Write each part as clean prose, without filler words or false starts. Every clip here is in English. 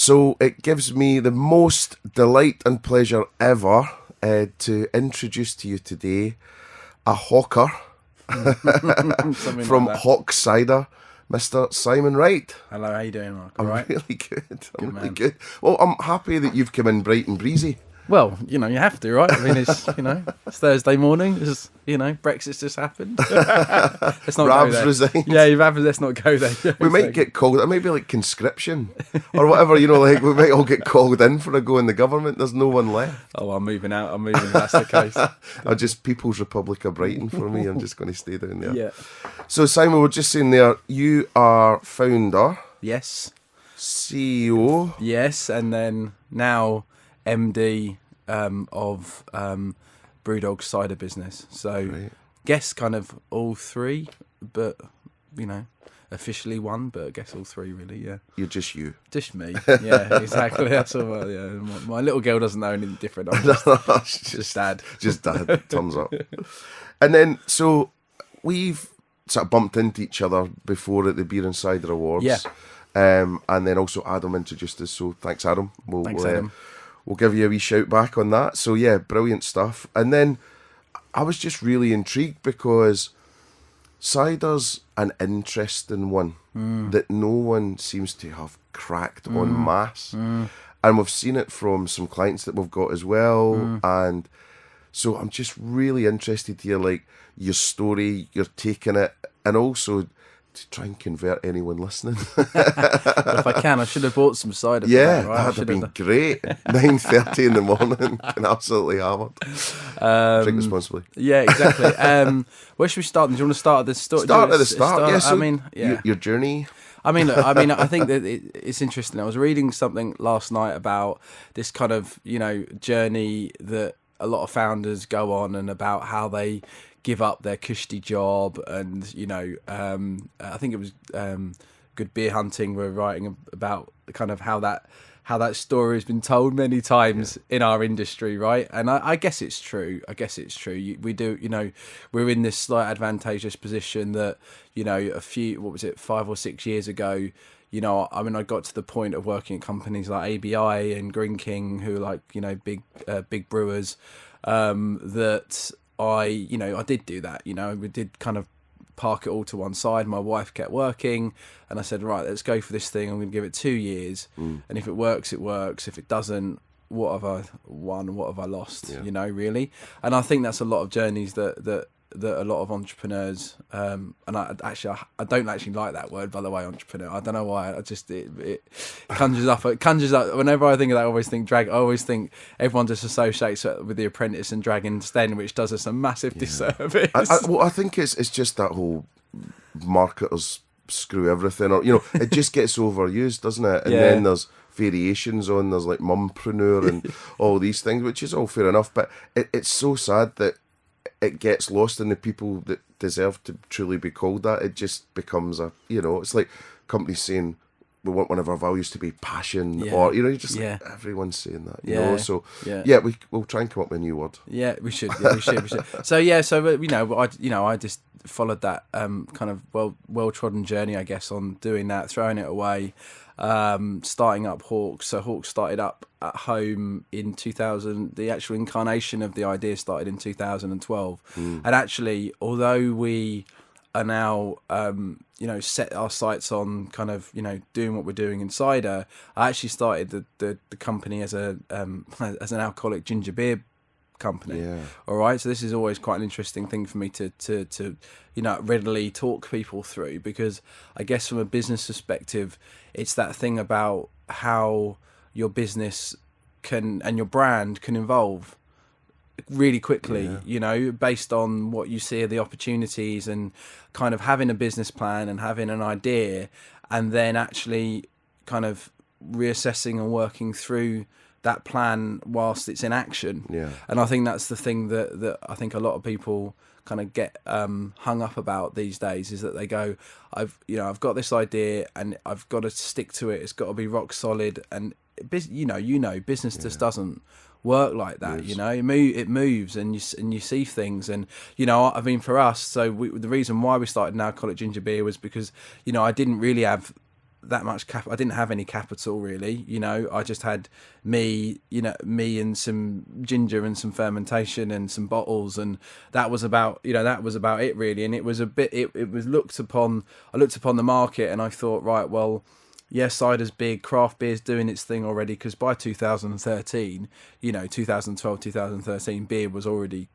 So it gives me the most delight and pleasure ever to introduce to you today a hawker from like Hawkes Cider, Mr. Simon Wright. Hello, how you doing, Mark? I'm All right? really good. I'm really man. good. Well, I'm happy that you've come in bright and breezy. Well, you have to, right? I mean, it's it's Thursday morning. It's, Brexit's just happened. Let's not Rabs go there. resigned. Yeah, let's not go there. We might get called. It might be like conscription or whatever. Like we might all get called in for a go in the government. There's no one left. Oh, I'm moving out. I'm moving. If that's the case. I'll just People's Republic of Brighton for me. I'm just going to stay down there. Yeah. So Simon, we're just saying there. You are founder, Yes. CEO. Yes, and then now MD of Brewdog cider business. So Right. guess kind of all three, but officially one, but I guess all three really. Yeah. You're just you. Just me. Yeah, exactly. That's all. Yeah, my little girl doesn't know anything different. I'm just dad. Just dad. Thumbs up. And then, so we've sort of bumped into each other before at the Beer and Cider Awards. Yeah. And then also Adam introduced us. So thanks, Adam. Thanks, Adam. We'll give you a wee shout back on that. So yeah, brilliant stuff. And then I was just really intrigued because cider's an interesting one that no one seems to have cracked en masse. And we've seen it from some clients that we've got as well. And so I'm just really interested to hear like your story, you're taking it, and also to try and convert anyone listening. If I can, I should have bought some cider. Yeah, for that, right? that'd have been great. 9:30 in the morning, and absolutely hammered. Drink responsibly. Yeah, exactly. Where should we start? Do you want to start at the start? Start at the start. Yeah, so I mean, yeah. Your journey. I mean, I think that it's interesting. I was reading something last night about this kind of, journey that a lot of founders go on, and about how they give up their cushy job, and I think it was Good Beer Hunting were writing about kind of how that story has been told many times in our industry, right? And I guess it's true. We do, we're in this slight advantageous position that, a few, 5 or 6 years ago, I got to the point of working at companies like ABI and Green King, who are like, big brewers, that I did do that. We did kind of park it all to one side. My wife kept working, and I said, right, let's go for this thing. I'm going to give it 2 years, and if it works, it works. If it doesn't, what have I won? What have I lost? Yeah. Really. And I think that's a lot of journeys that a lot of entrepreneurs, and I don't actually like that word, by the way, entrepreneur. I don't know why. I just it conjures up. Whenever I think of that, I always think drag. I always think everyone just associates it with The Apprentice and Dragon's Den, which does us a massive disservice. I think it's just that whole marketers screw everything, or it just gets overused, doesn't it? And then there's variations on. There's like mumpreneur and all these things, which is all fair enough. But it's so sad that it gets lost in the people that deserve to truly be called that. It just becomes it's like companies saying we want one of our values to be passion, or like everyone's saying that. So we'll try and come up with a new word. Yeah, we should. We should. So I just followed that kind of well trodden journey, I guess, on doing that, throwing it away. Starting up Hawkes. So Hawkes started up at home in 2000. The actual incarnation of the idea started in 2012. And actually, although we are now, set our sights on kind of, doing what we're doing in cider, I actually started the company as an alcoholic ginger beer company. All right, so this is always quite an interesting thing for me to readily talk people through, because I guess from a business perspective, it's that thing about how your business can and your brand can evolve really quickly, based on what you see are the opportunities, and kind of having a business plan and having an idea, and then actually kind of reassessing and working through that plan whilst it's in action. And I think that's the thing that I think a lot of people kind of get hung up about these days, is that they go, I've got this idea and I've got to stick to it. It's got to be rock solid, and business just doesn't work like that. It moves, and you see things, and I mean, for us, so the reason why we started Now Alcoholic Ginger Beer was because I didn't really have that much I didn't have any capital really, you know. I just had me and some ginger and some fermentation and some bottles, and that was about it really. And it was a bit, it was looked upon, I looked upon the market and I thought, right, well, yeah, cider's big, craft beer's doing its thing already, because by 2013, 2012, 2013, beer was already,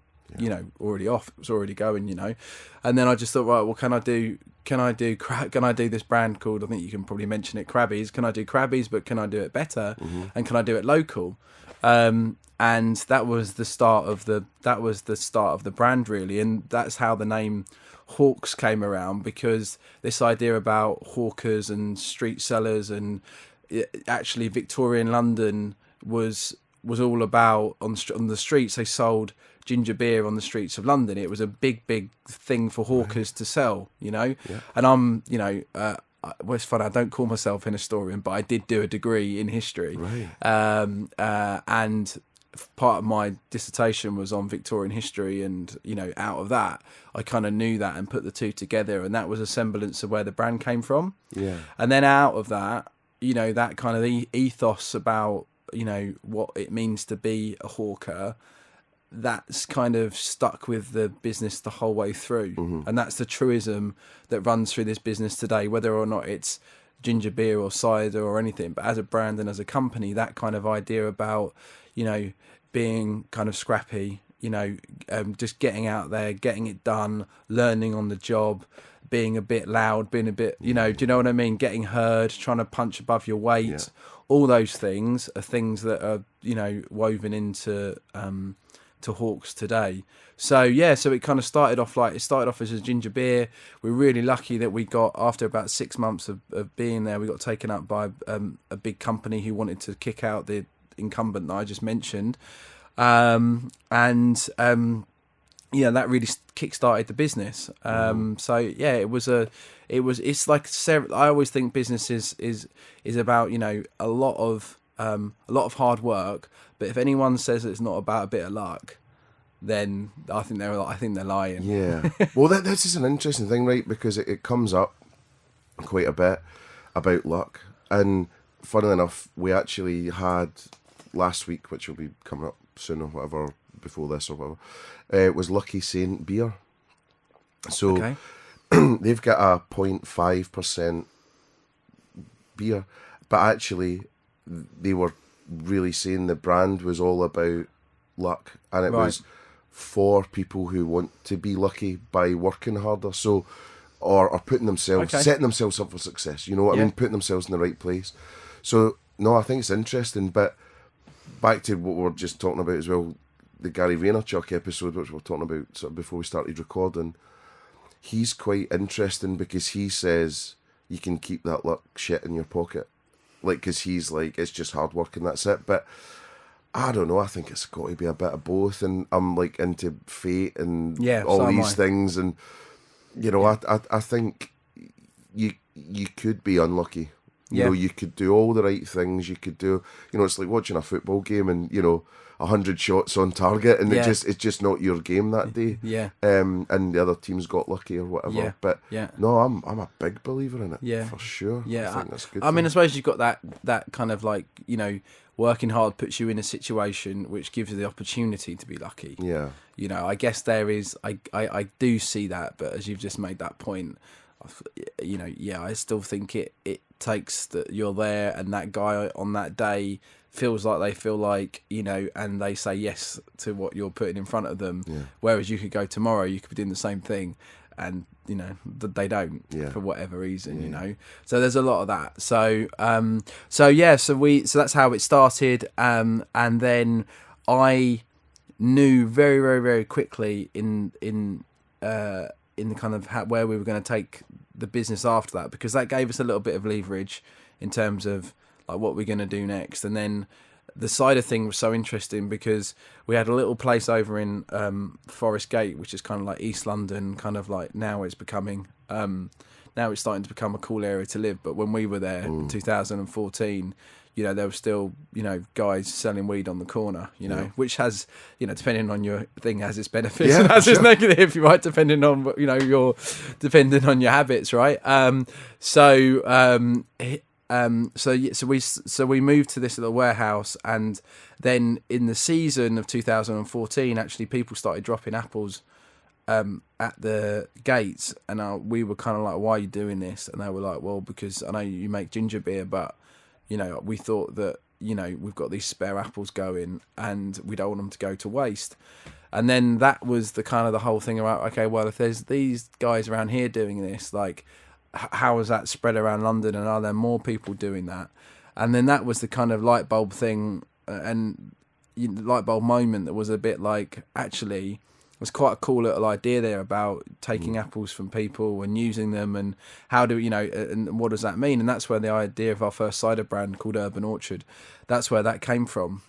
already off. It was already going, And then I just thought, right, well, can I do this brand called, I think you can probably mention it, Krabbies? Can I do Krabbies, but can I do it better? Mm-hmm. And can I do it local? And that was the start of the brand really, and that's how the name Hawkes came around, because this idea about hawkers and street sellers, and actually Victorian London was all about on the streets. They sold ginger beer on the streets of London. It was a big thing for hawkers to sell, Yeah. And I'm, well, it's funny, I don't call myself an historian, but I did do a degree in history. Right. And part of my dissertation was on Victorian history, and out of that I kind of knew that and put the two together, and that was a semblance of where the brand came from. Yeah. And then out of that, that kind of ethos about what it means to be a hawker, that's kind of stuck with the business the whole way through. Mm-hmm. And that's the truism that runs through this business today, whether or not it's ginger beer or cider or anything. But as a brand and as a company, that kind of idea about being kind of scrappy, just getting out there, getting it done, learning on the job, being a bit loud, being a bit, do you know what I mean? Getting heard, trying to punch above your weight. Yeah. All those things are things that are, woven into to Hawkes today. So it kind of started off as a ginger beer. We're really lucky that we got, after about 6 months of being there, we got taken up by a big company who wanted to kick out the incumbent that I just mentioned. That really kick-started the business. It's like, I always think business is about, a lot of hard work, but if anyone says it's not about a bit of luck, then I think they're lying. Yeah. Well, this is an interesting thing, right? Because it comes up quite a bit about luck. And funnily enough, we actually had last week, which will be coming up soon or whatever, before this or whatever, it was Lucky Saint beer. So okay. They've got a 0.5% beer, but actually they were really saying the brand was all about luck, and it was for people who want to be lucky by working harder, so or putting themselves, setting themselves up for success, you know what I mean, putting themselves in the right place. So no, I think it's interesting. But back to what we were just talking about as well, the Gary Vaynerchuk episode, which we were talking about sort of before we started recording, he's quite interesting because he says you can keep that luck shit in your pocket, like, because he's like, it's just hard work and that's it. But I don't know, I think it's got to be a bit of both, and I'm like into fate and all these things, and I think you could be unlucky. You know, you could do all the right things. You could do, it's like watching a football game and 100 shots on target, and it's just not your game that day. Yeah. And the other team's got lucky or whatever. Yeah. But no, I'm a big believer in it. Yeah. For sure. Yeah. I think that's good. I mean, I suppose you've got that kind of like, working hard puts you in a situation which gives you the opportunity to be lucky. Yeah. I guess there is, I do see that, but as you've just made that point, I still think it takes that you're there and that guy on that day feels like they feel like, and they say yes to what you're putting in front of them. Yeah. Whereas you could go tomorrow, you could be doing the same thing and, they don't for whatever reason, So there's a lot of that. So that's how it started. And then I knew very, very, very quickly in the kind of where we were going to take the business after that, because that gave us a little bit of leverage in terms of like what we're going to do next. And then the cider thing was so interesting because we had a little place over in Forest Gate, which is kind of like East London, kind of like now it's becoming now it's starting to become a cool area to live. But when we were there in 2014, you know, there were still, you know, guys selling weed on the corner, you know, which has, you know, depending on your thing, has its benefits and has its negative, right? Depending on, you know, depending on your habits, right? So we moved to this little warehouse, and then in the season of 2014, actually people started dropping apples at the gates, and we were kind of like, why are you doing this? And they were like, well, because I know you make ginger beer, but you know, we thought that, you know, we've got these spare apples going and we don't want them to go to waste. And then that was the kind of the whole thing about, okay, well, if there's these guys around here doing this, like, how is that spread around London, and are there more people doing that? And then that was the kind of light bulb thing, and light bulb moment that was a bit like, actually, it was quite a cool little idea there about taking apples from people and using them, and how do, you know, and what does that mean? And that's where the idea of our first cider brand called Urban Orchard, that's where that came from.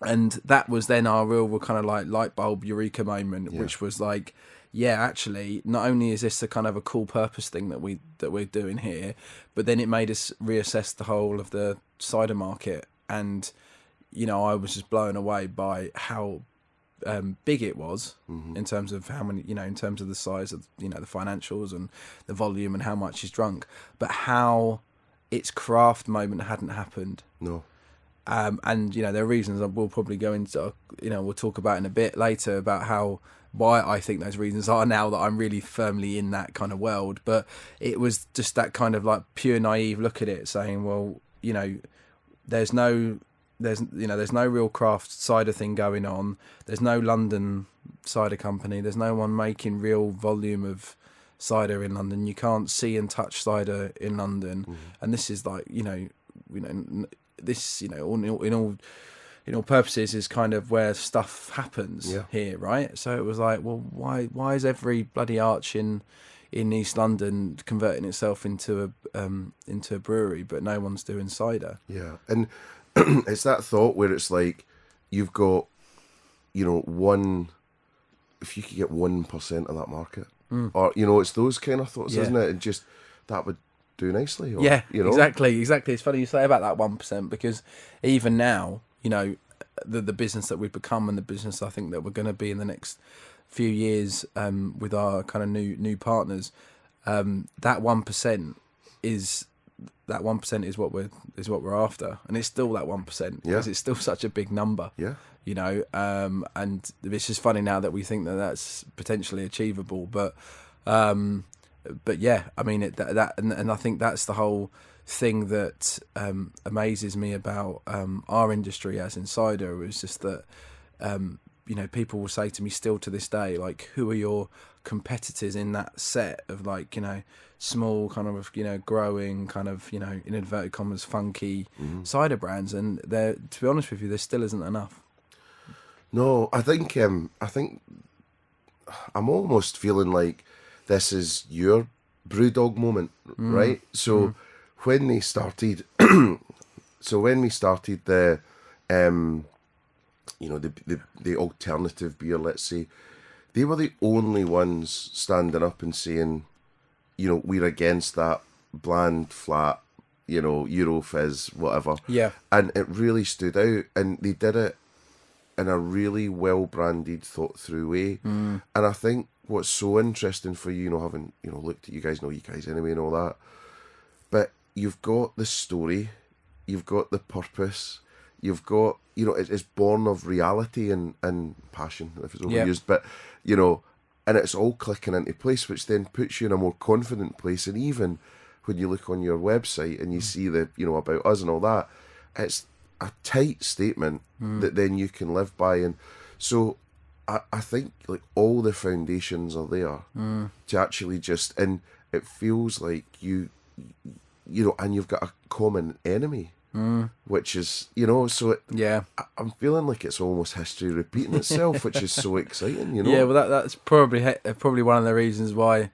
And that was then our real kind of like light bulb eureka moment, which was like, yeah, actually, not only is this a kind of a cool purpose thing that we're doing here, but then it made us reassess the whole of the cider market. And, you know, I was just blown away by how big it was in terms of how many, you know, in terms of the size of, you know, the financials and the volume and how much is drunk, but how its craft moment hadn't happened. No. And, you know, there are reasons we'll probably go into, you know, we'll talk about in a bit later about why I think those reasons are now that I'm really firmly in that kind of world. But it was just that kind of like pure naive look at it, saying, well, you know, there's no real craft cider thing going on. There's no London cider company. There's no one making real volume of cider in London. You can't see and touch cider in London. And this is like, you know, this, you know, in all purposes is kind of where stuff happens here, right? So it was like, well, why is every bloody arch in East London converting itself into a brewery, but no one's doing cider? Yeah, and it's that thought where it's like, you've got, you know, if you could get 1% of that market, or, you know, it's those kind of thoughts, isn't it? And just that would do nicely. Or, you know? Exactly. It's funny you say about that 1%, because even now, you know, the business that we've become and the business I think that we're going to be in the next few years with our kind of new partners, that 1% is what we're after, and it's still that 1% because it's still such a big number. Yeah, you know, and it's just funny now that we think that that's potentially achievable, but yeah, I mean and I think that's the whole thing that amazes me about our industry as in cider, is just that you know, people will say to me still to this day, like, who are your competitors in that set of, like, you know, small kind of, you know, growing kind of, you know, in inverted commas funky cider brands? And there, to be honest with you, there still isn't enough. No, I think I'm almost feeling like this is your brewdog moment, right? So when they started, when we started the, you know, the alternative beer, let's say, they were the only ones standing up and saying, you know, we're against that bland, flat, you know, Eurofizz, whatever. Yeah. And it really stood out, and they did it in a really well-branded, thought-through way. And I think what's so interesting for you know, having, you know, looked at you guys, know you guys anyway and all that, but you've got the story, you've got the purpose, you've got, you know, it's born of reality and passion, if it's overused, but, you know, and it's all clicking into place, which then puts you in a more confident place. And even when you look on your website and you see the, you know, about us and all that, it's a tight statement that then you can live by. And so I think, like, all the foundations are there to actually just, and it feels like you know, and you've got a common enemy. Which is, you know, so I'm feeling like it's almost history repeating itself, which is so exciting, you know. Yeah, well, that's probably one of the reasons why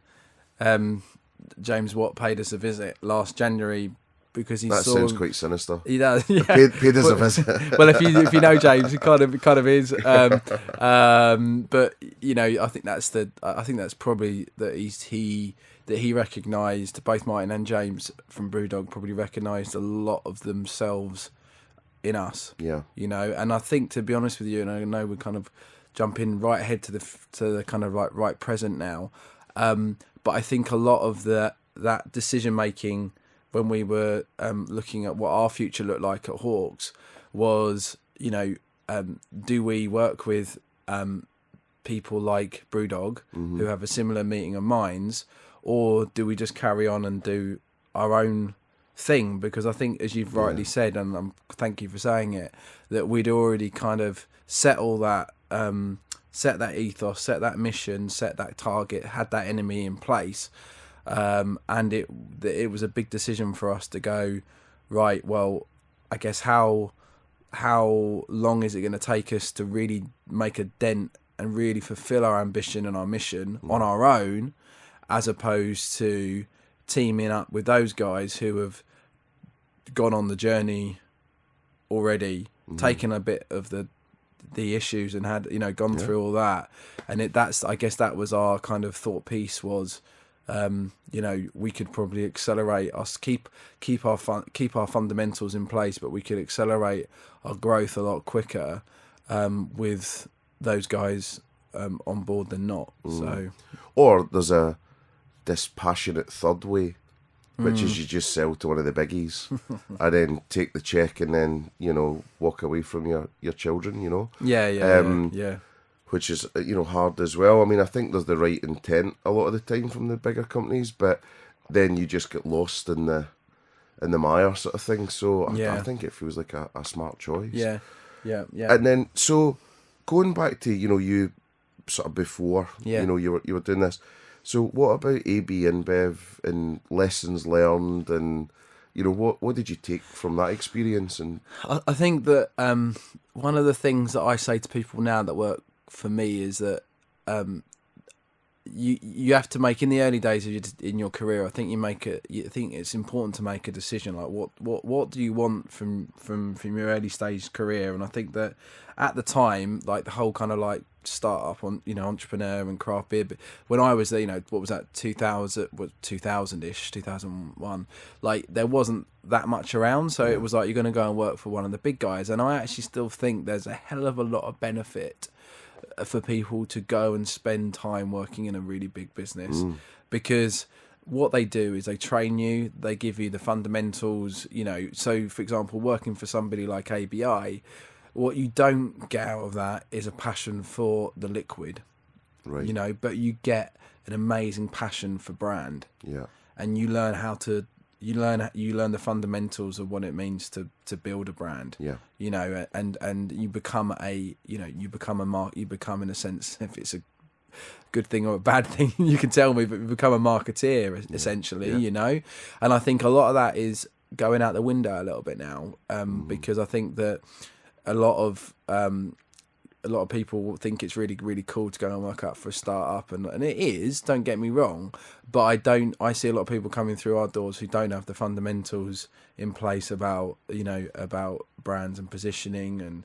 James Watt paid us a visit last January, because he saw. That sounds quite sinister. He does. Yeah. Paid us a visit. Well, if you know James, it kind of is. But you know, I think that's probably that that he recognised, both Martin and James from Brewdog probably recognised a lot of themselves in us. Yeah. You know, and I think, to be honest with you, and I know we're kind of jumping right ahead to the kind of like right present now, but I think a lot of that decision making when we were looking at what our future looked like at Hawkes was, you know, do we work with people like Brewdog who have a similar meeting of minds, or do we just carry on and do our own thing? Because I think, as you've rightly said, and thank you for saying it, that we'd already kind of set all that, set that ethos, set that mission, set that target, had that enemy in place, and it was a big decision for us to go, right, well, I guess how long is it going to take us to really make a dent and really fulfill our ambition and our mission on our own, as opposed to teaming up with those guys who have gone on the journey already, taken a bit of the issues and had, you know, gone through all that. And that's I guess that was our kind of thought piece was, you know, we could probably accelerate us, keep our fundamentals in place, but we could accelerate our growth a lot quicker with those guys on board than not. So, or there's a dispassionate third way, which is you just sell to one of the biggies and then take the check and then, you know, walk away from your children, you know. Yeah. Which is, you know, hard as well. I mean, I think there's the right intent a lot of the time from the bigger companies, but then you just get lost in the mire sort of thing. So I think it feels like a smart choice. Yeah. And then, so going back to, you know, you sort of before, you know, you were doing this. So what about AB InBev and lessons learned, and, you know, what did you take from that experience? And I think that one of the things that I say to people now that work for me is that you have to make, in the early days of in your career, I think you think it's important to make a decision, like what do you want from your early stage career. And I think that at the time, like the whole kind of like startup on, you know, entrepreneur and craft beer, when I was there, you know, what was that, 2000-ish 2001, like there wasn't that much around, so it was like you're going to go and work for one of the big guys. And I actually still think there's a hell of a lot of benefit for people to go and spend time working in a really big business, because what they do is they train you, they give you the fundamentals, you know. So for example, working for somebody like ABI, what you don't get out of that is a passion for the liquid, right, you know, but you get an amazing passion for brand, and you learn how to you learn the fundamentals of what it means to build a brand, you know, and you become you become, in a sense, if it's a good thing or a bad thing you can tell me, but you become a marketeer essentially, you know. And I think a lot of that is going out the window a little bit now, because I think that a lot of people think it's really, really cool to go and work out for a startup, and it is, don't get me wrong, but I see a lot of people coming through our doors who don't have the fundamentals in place about brands and positioning and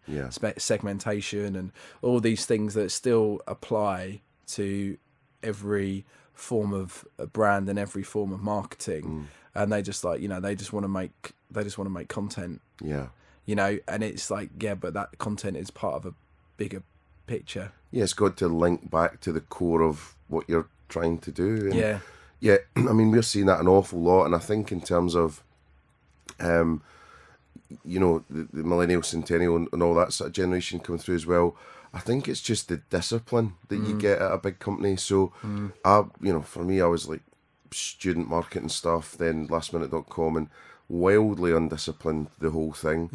segmentation and all these things that still apply to every form of brand and every form of marketing. And they just want to make content, you know, and it's like, but that content is part of a bigger picture. It's got to link back to the core of what you're trying to do. And I mean, we're seeing that an awful lot, and I think in terms of you know, the millennial, centennial and all that sort of generation coming through as well, I think it's just the discipline that you get at a big company. So you know, for me, I was like student marketing stuff, then lastminute.com, and wildly undisciplined the whole thing.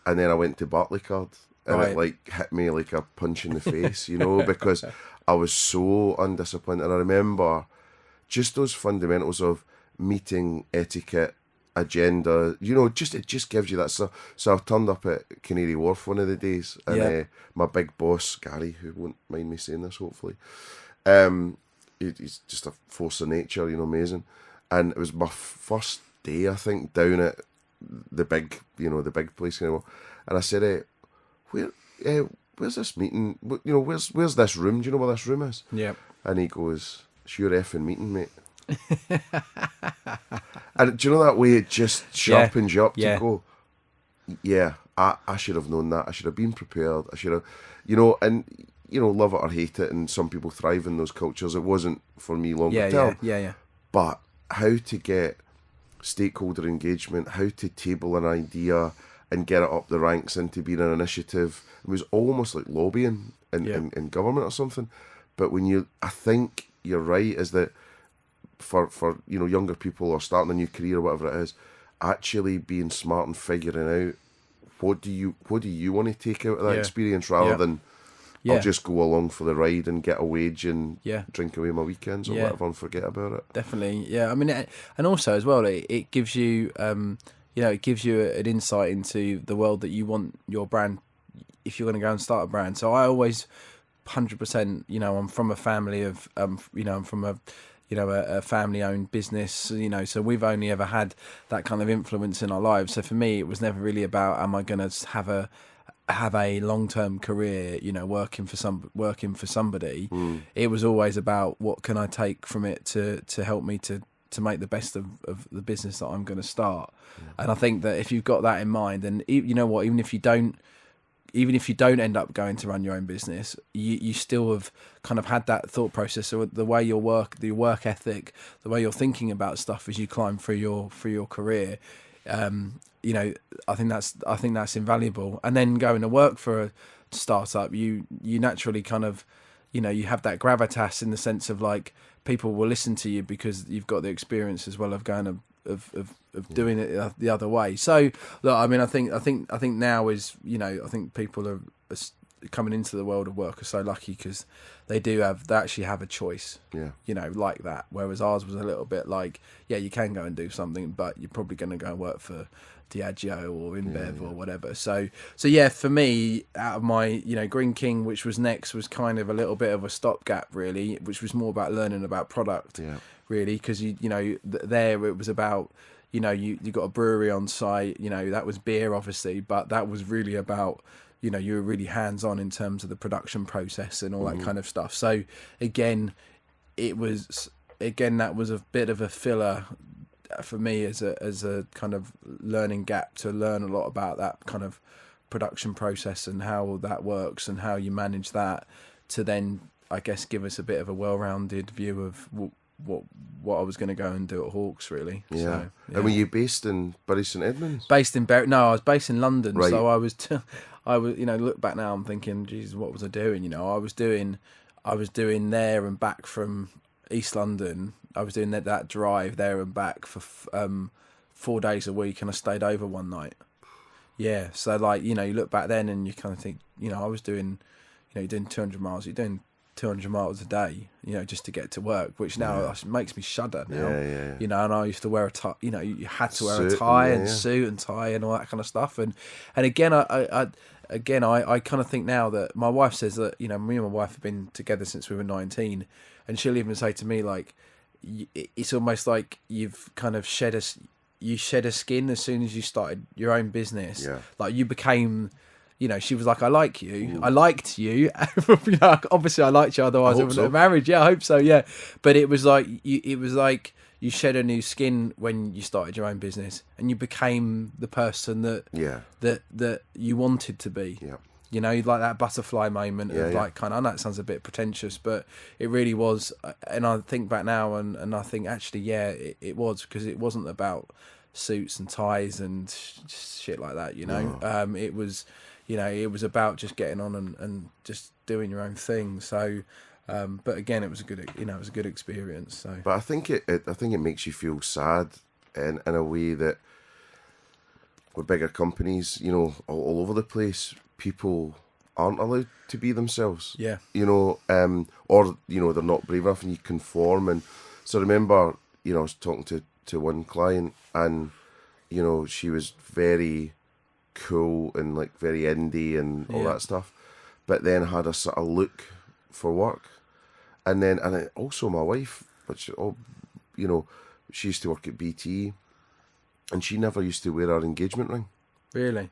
And then I went to Barclaycard, and it like hit me like a punch in the face, you know, because I was so undisciplined. And I remember just those fundamentals of meeting etiquette, agenda, you know, it just gives you that stuff. So I turned up at Canary Wharf one of the days, and my big boss, Gary, who won't mind me saying this hopefully, he's just a force of nature, you know, amazing. And it was my first day, I think, down at the big place, you know, and I said, where's this meeting? You know, where's this room? Do you know where this room is? And he goes, it's your effing meeting, mate. And do you know that way it just sharpens you up to Yeah. go, yeah, I should have known that. I should have been prepared. I should have, you know, and, you know, love it or hate it, and some people thrive in those cultures. It wasn't for me longer term. Yeah. But how to get stakeholder engagement, how to table an idea and get it up the ranks into being an initiative. It was almost like lobbying in government or something. But I think you're right, is that for you know, younger people or starting a new career or whatever it is, actually being smart and figuring out what do you want to take out of that experience, rather than I'll just go along for the ride and get a wage and drink away my weekends or whatever and forget about it. Definitely, yeah. I mean, and also as well, it gives you, you know, it gives you an insight into the world that you want your brand, if you're going to go and start a brand. So I always, 100%, you know, I'm from a family of, you know, I'm from a family-owned business, you know, so we've only ever had that kind of influence in our lives. So for me, it was never really about, am I going to have a long-term career, you know, working for somebody. It was always about, what can I take from it to help me to make the best of the business that I'm going to start. And I think that if you've got that in mind, and you know what, even if you don't end up going to run your own business, you still have kind of had that thought process. So the way your work ethic, the way you're thinking about stuff as you climb through your career, you know, I think that's invaluable. And then going to work for a startup, you naturally kind of, you know, you have that gravitas in the sense of, like, people will listen to you because you've got the experience as well of going of doing it the other way. So look, I mean, I think now is, you know, I think people are coming into the world of work are so lucky because they actually have a choice, you know, like that. Whereas ours was a little bit like, you can go and do something, but you're probably going to go and work for Diageo or InBev or whatever. So yeah, for me, out of my, you know, Green King, which was next, was kind of a little bit of a stopgap, really, which was more about learning about product, really, because you know, there it was about, you know, you got a brewery on site, you know, that was beer, obviously, but that was really about, you know, you were really hands-on in terms of the production process and all that kind of stuff. So again, that was a bit of a filler for me as a kind of learning gap, to learn a lot about that kind of production process and how that works and how you manage that, to then, I guess, give us a bit of a well-rounded view of what I was going to go and do at Hawkes, really. Yeah. So, And were you based in Bury St Edmunds? Based in No, I was based in London. Right. So I was, you know, look back now, I'm thinking, Jesus, what was I doing? You know, I was doing there and back from East London. I was doing that drive there and back for 4 days a week, and I stayed over one night. Yeah. So, like, you know, you look back then and you kind of think, you know, I was doing, you know, you're doing 200 miles, you're doing 200 miles a day, you know, just to get to work, which now makes me shudder now. Yeah. You know, and I used to wear a tie, you know, you had to wear a tie and suit and tie and all that kind of stuff. And again, I kind of think now that my wife says that, you know, me and my wife have been together since we were 19, and she'll even say to me, like, it's almost like you've kind of shed a skin as soon as you started your own business. Yeah. Like, you became, you know, she was like, I like you. I liked you. You know, obviously I liked you, otherwise I wouldn't have married. Yeah, I hope so. Yeah. But it was like you shed a new skin when you started your own business, and you became the person that you wanted to be. Yeah. You know, like that butterfly moment of like, kind of, I know it sounds a bit pretentious, but it really was. And I think back now and I think actually, it was, because it wasn't about suits and ties and shit like that, you know. It was, you know, it was about just getting on and just doing your own thing. So, but again, it was a good experience. So, but I think it makes you feel sad in a way that with bigger companies, you know, all over the place, people aren't allowed to be themselves. Yeah. You know, or, you know, they're not brave enough and you conform. And so I remember, you know, I was talking to one client, and, you know, she was very cool and like very indie and all that stuff, but then had a sort of look for work. And also my wife, which, you know, she used to work at BT, and she never used to wear her engagement ring. Really?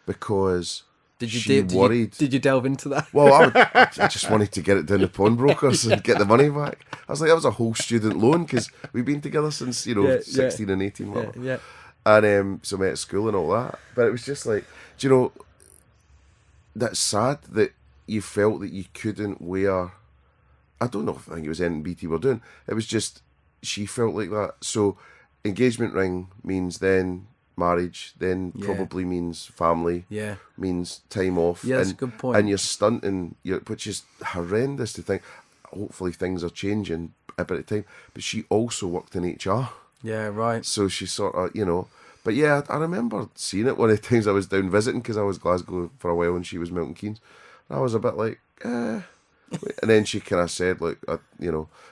Because worried. Did you delve into that? Well, I just wanted to get it down to pawnbrokers and get the money back. I was like, that was a whole student loan because we've been together since 16 and 18. Yeah. And so met at school and all that. But it was just like, do you know, that's sad that you felt that you couldn't wear. I don't know if I think it was anything BT were doing. It was just she felt like that. So engagement ring means then marriage, then probably means family, means time off. Yeah, that's a good point. And you're stunting, which is horrendous to think. Hopefully things are changing a bit of time. But she also worked in HR. Yeah, right. So she sort of, But yeah, I remember seeing it one of the times I was down visiting because I was Glasgow for a while and she was Milton Keynes. And I was a bit like, And then she kind of said, like,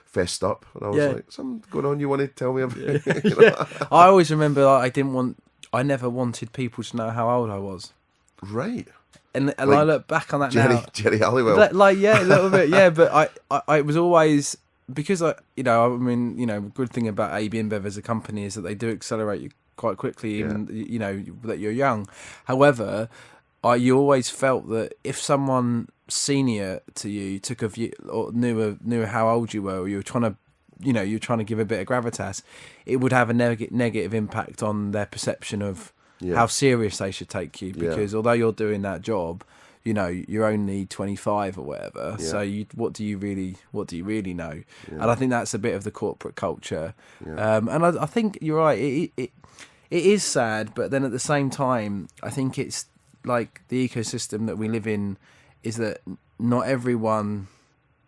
fessed up. And I was like, something going on you want to tell me about? I always remember I never wanted people to know how old I was. Right. And like, I look back on that now. Jerry Halliwell. A little bit, yeah. But I was always, because good thing about AB InBev as a company is that they do accelerate you quite quickly, even that you're young. However, you always felt that if someone senior to you took a view or knew how old you were, or you were trying to give a bit of gravitas, it would have a negative impact on their perception of how serious they should take you, because although you're doing that job, you're only 25 or whatever. So what do you really know? And I think that's a bit of the corporate culture. And I think you're right. It is sad, but then at the same time, I think it's like the ecosystem that we live in is that not everyone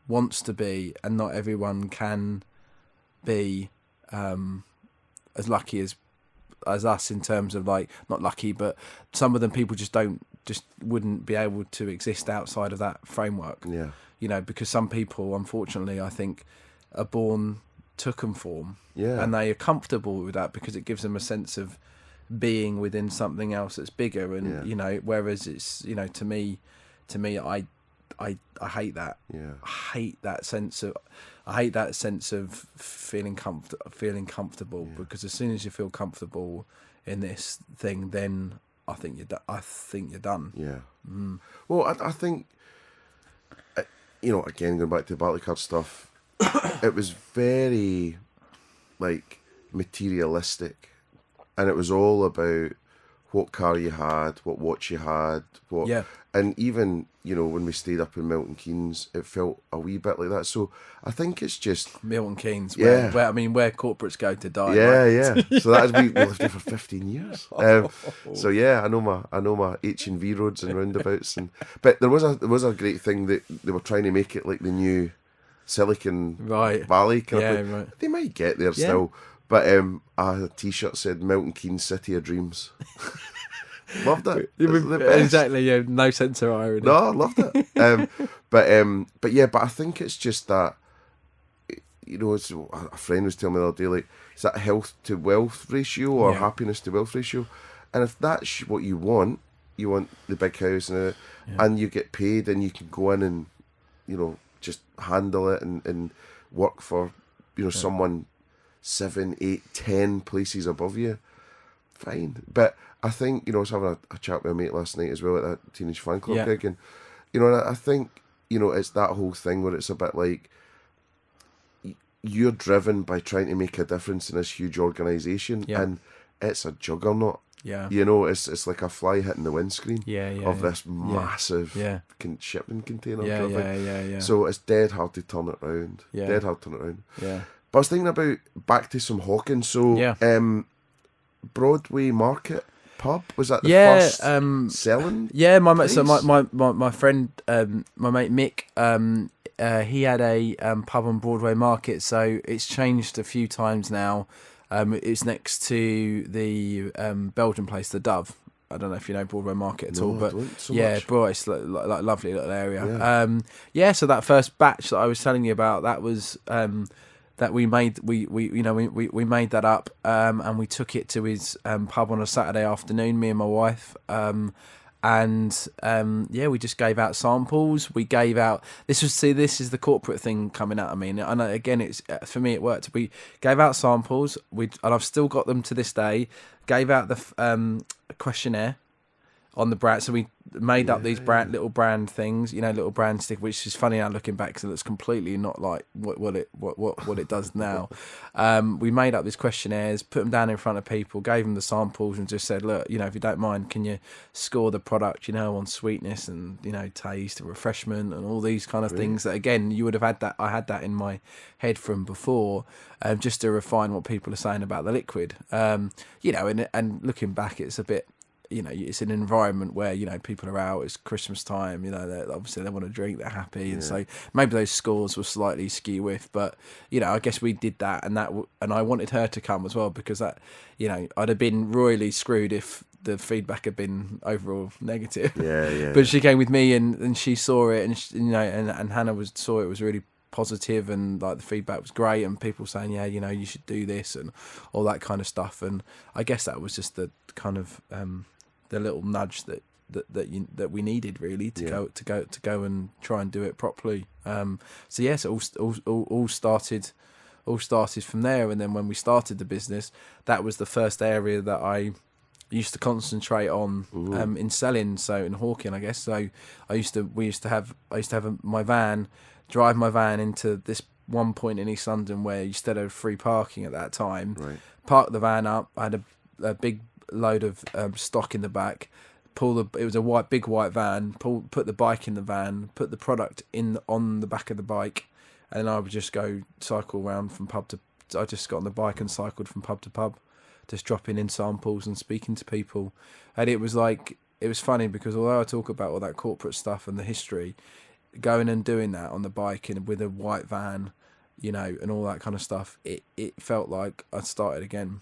wants to be, and not everyone can be as lucky as us in terms of, like, not lucky, but some of them people just wouldn't be able to exist outside of that framework. Because some people, unfortunately, I think, are born to conform, and they are comfortable with that because it gives them a sense of being within something else that's bigger, and whereas it's to me I hate that. I hate that sense of feeling comfortable, because as soon as you feel comfortable in this thing, then I think you're done. Well, I think again, going back to the Barclaycard stuff, it was very, like, materialistic, and it was all about what car you had, what watch you had, and even when we stayed up in Milton Keynes, it felt a wee bit like that. So I think it's just Milton Keynes, where corporates go to die. Right? So we lived there for 15 years. So I know my H&V roads and roundabouts, but there was a great thing that they were trying to make it like the new Silicon Valley kind of thing. Right. They might get there still, but I had a T-shirt that said Milton Keynes, City of Dreams. Loved it. Exactly. No sense of irony. No, I loved it. But I think it's just that, it's, a friend was telling me the other day, like, is that health to wealth ratio or happiness to wealth ratio? And if that's what you want the big house and you get paid and you can go in and just handle it and work for someone 7, 8, 10 places above you, fine. But I think, I was having a chat with a mate last night as well at that Teenage Fan Club gig, and I think it's that whole thing where it's a bit like you're driven by trying to make a difference in this huge organisation, and it's a juggernaut. It's like a fly hitting the windscreen of this massive shipping container. So it's dead hard to turn it around. But I was thinking about back to some hawking. So Broadway Market pub, was that the first selling? My place? So my friend, my mate Mick, he had a pub on Broadway Market. So it's changed a few times now. It's next to the Belgian place, the Dove. I don't know if you know Broadway Market at all, but bro, it's like lovely little area. So that first batch that I was telling you about, that was that we made. We made that up, and we took it to his pub on a Saturday afternoon. Me and my wife. We just gave out samples. We gave out. This is the corporate thing coming out. I mean, I know, again, it's for me it worked. We gave out samples. And I've still got them to this day. Gave out the questionnaire on the brand. So we made up these little brand things, little brand stick, which is funny now looking back because it looks completely not like what it does now. We made up these questionnaires, put them down in front of people, gave them the samples, and just said, look, if you don't mind, can you score the product, on sweetness and taste and refreshment and all these kind of things that, again, you would have had that. I had that in my head from before, just to refine what people are saying about the liquid. And looking back, it's a bit. It's an environment where people are out. It's Christmas time. Obviously they want to drink. They're happy, and so maybe those scores were slightly skew with. But I guess we did that, and I wanted her to come as well because that I'd have been royally screwed if the feedback had been overall negative. Yeah. But she came with me, and she saw it, and and Hannah saw it was really positive, and like the feedback was great, and people saying you should do this and all that kind of stuff. And I guess that was just the kind of the little nudge that we needed really to go and try and do it properly. So yes, it all started from there. And then when we started the business, that was the first area that I used to concentrate on in selling. So in hawking, I guess. So I used to have my van, drive my van into this one point in East London where you still had free parking at that time. Right. Park the van up. I had a big load of stock in the back. It was a big white van. Put the bike in the van. Put the product on the back of the bike, and then I would just go cycle around from pub to. I just got on the bike and cycled from pub to pub, just dropping in samples and speaking to people. And it was funny because although I talk about all that corporate stuff and the history, going and doing that on the bike and with a white van, and all that kind of stuff, it felt like I'd started again.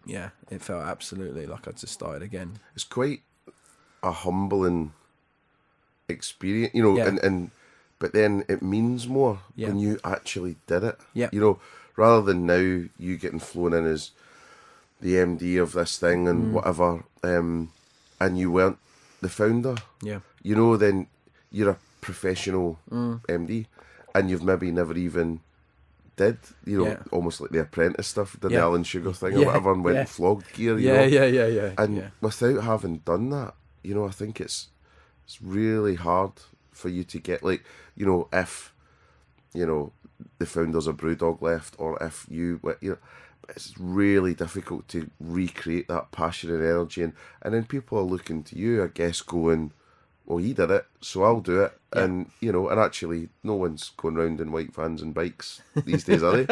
Yeah, it felt absolutely like I just started again. It's quite a humbling experience, but then it means more when you actually did it. Yeah. Rather than now you getting flown in as the MD of this thing and whatever, and you weren't the founder. Yeah. Then you're a professional MD, and you've maybe never even did, almost like the Apprentice stuff, the Alan Sugar thing or whatever, and went and flogged gear, Yeah. And without having done that, I think it's really hard for you to get, like, if, the founders of Brewdog left, or if you, it's really difficult to recreate that passion and energy, and then people are looking to you, I guess, going, well, he did it, so I'll do it. Yeah. And, and actually, no one's going round in white vans and bikes these days, are they?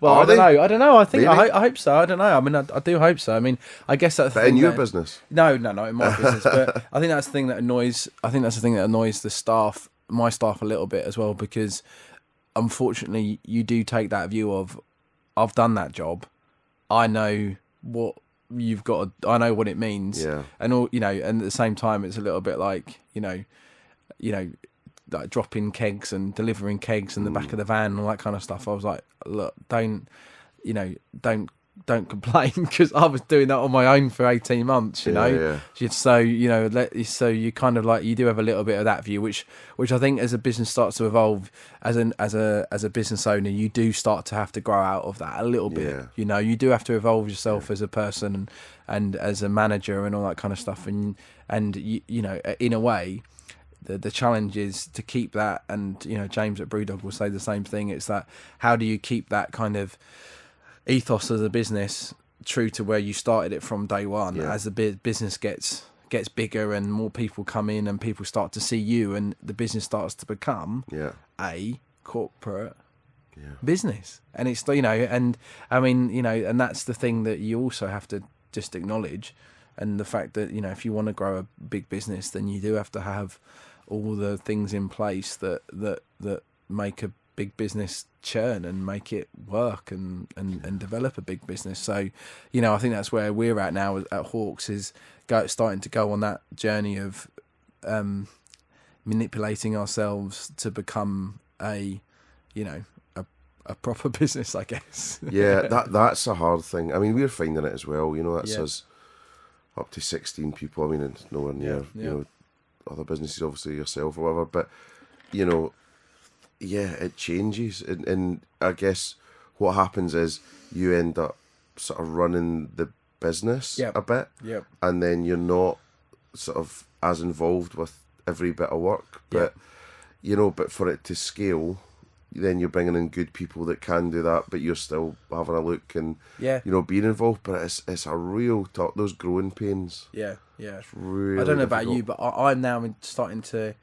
Well, I don't know. I think, I hope so. I don't know. I mean, I do hope so. I mean, I guess that's the thing. But in your business? No, not in my business. But I think that's the thing that annoys the staff, my staff, a little bit as well, because unfortunately, you do take that view of, I've done that job. I know what you've got I know what it means, and all, and at the same time it's a little bit like like dropping kegs and delivering kegs in the back of the van and all that kind of stuff. I was like, look, don't complain, because I was doing that on my own for 18 months, So you kind of like, you do have a little bit of that view, which I think as a business starts to evolve, as a business owner, you do start to have to grow out of that a little bit. You do have to evolve yourself as a person and as a manager and all that kind of stuff, and in a way, the challenge is to keep that. And James at Brewdog will say the same thing. It's that, how do you keep that kind of ethos as a business true to where you started it from day one, as the business gets bigger and more people come in and people start to see you, and the business starts to become a corporate business. And it's, and I mean, and that's the thing that you also have to just acknowledge, and the fact that, if you want to grow a big business, then you do have to have all the things in place that make a big business churn and make it work and develop a big business. So, I think that's where we're at now at Hawkes, is starting to go on that journey of manipulating ourselves to become a proper business, I guess. That's a hard thing. I mean, we're finding it as well. That's us up to 16 people. I mean, it's nowhere near other businesses, obviously yourself or whatever, but it changes, and I guess what happens is you end up sort of running the business Yep. a bit, Yep. and then you're not sort of as involved with every bit of work. But but for it to scale, then you're bringing in good people that can do that, but you're still having a look and being involved. But it's a real talk. Those growing pains. Yeah. It's really I don't know difficult. about you, but I'm now starting to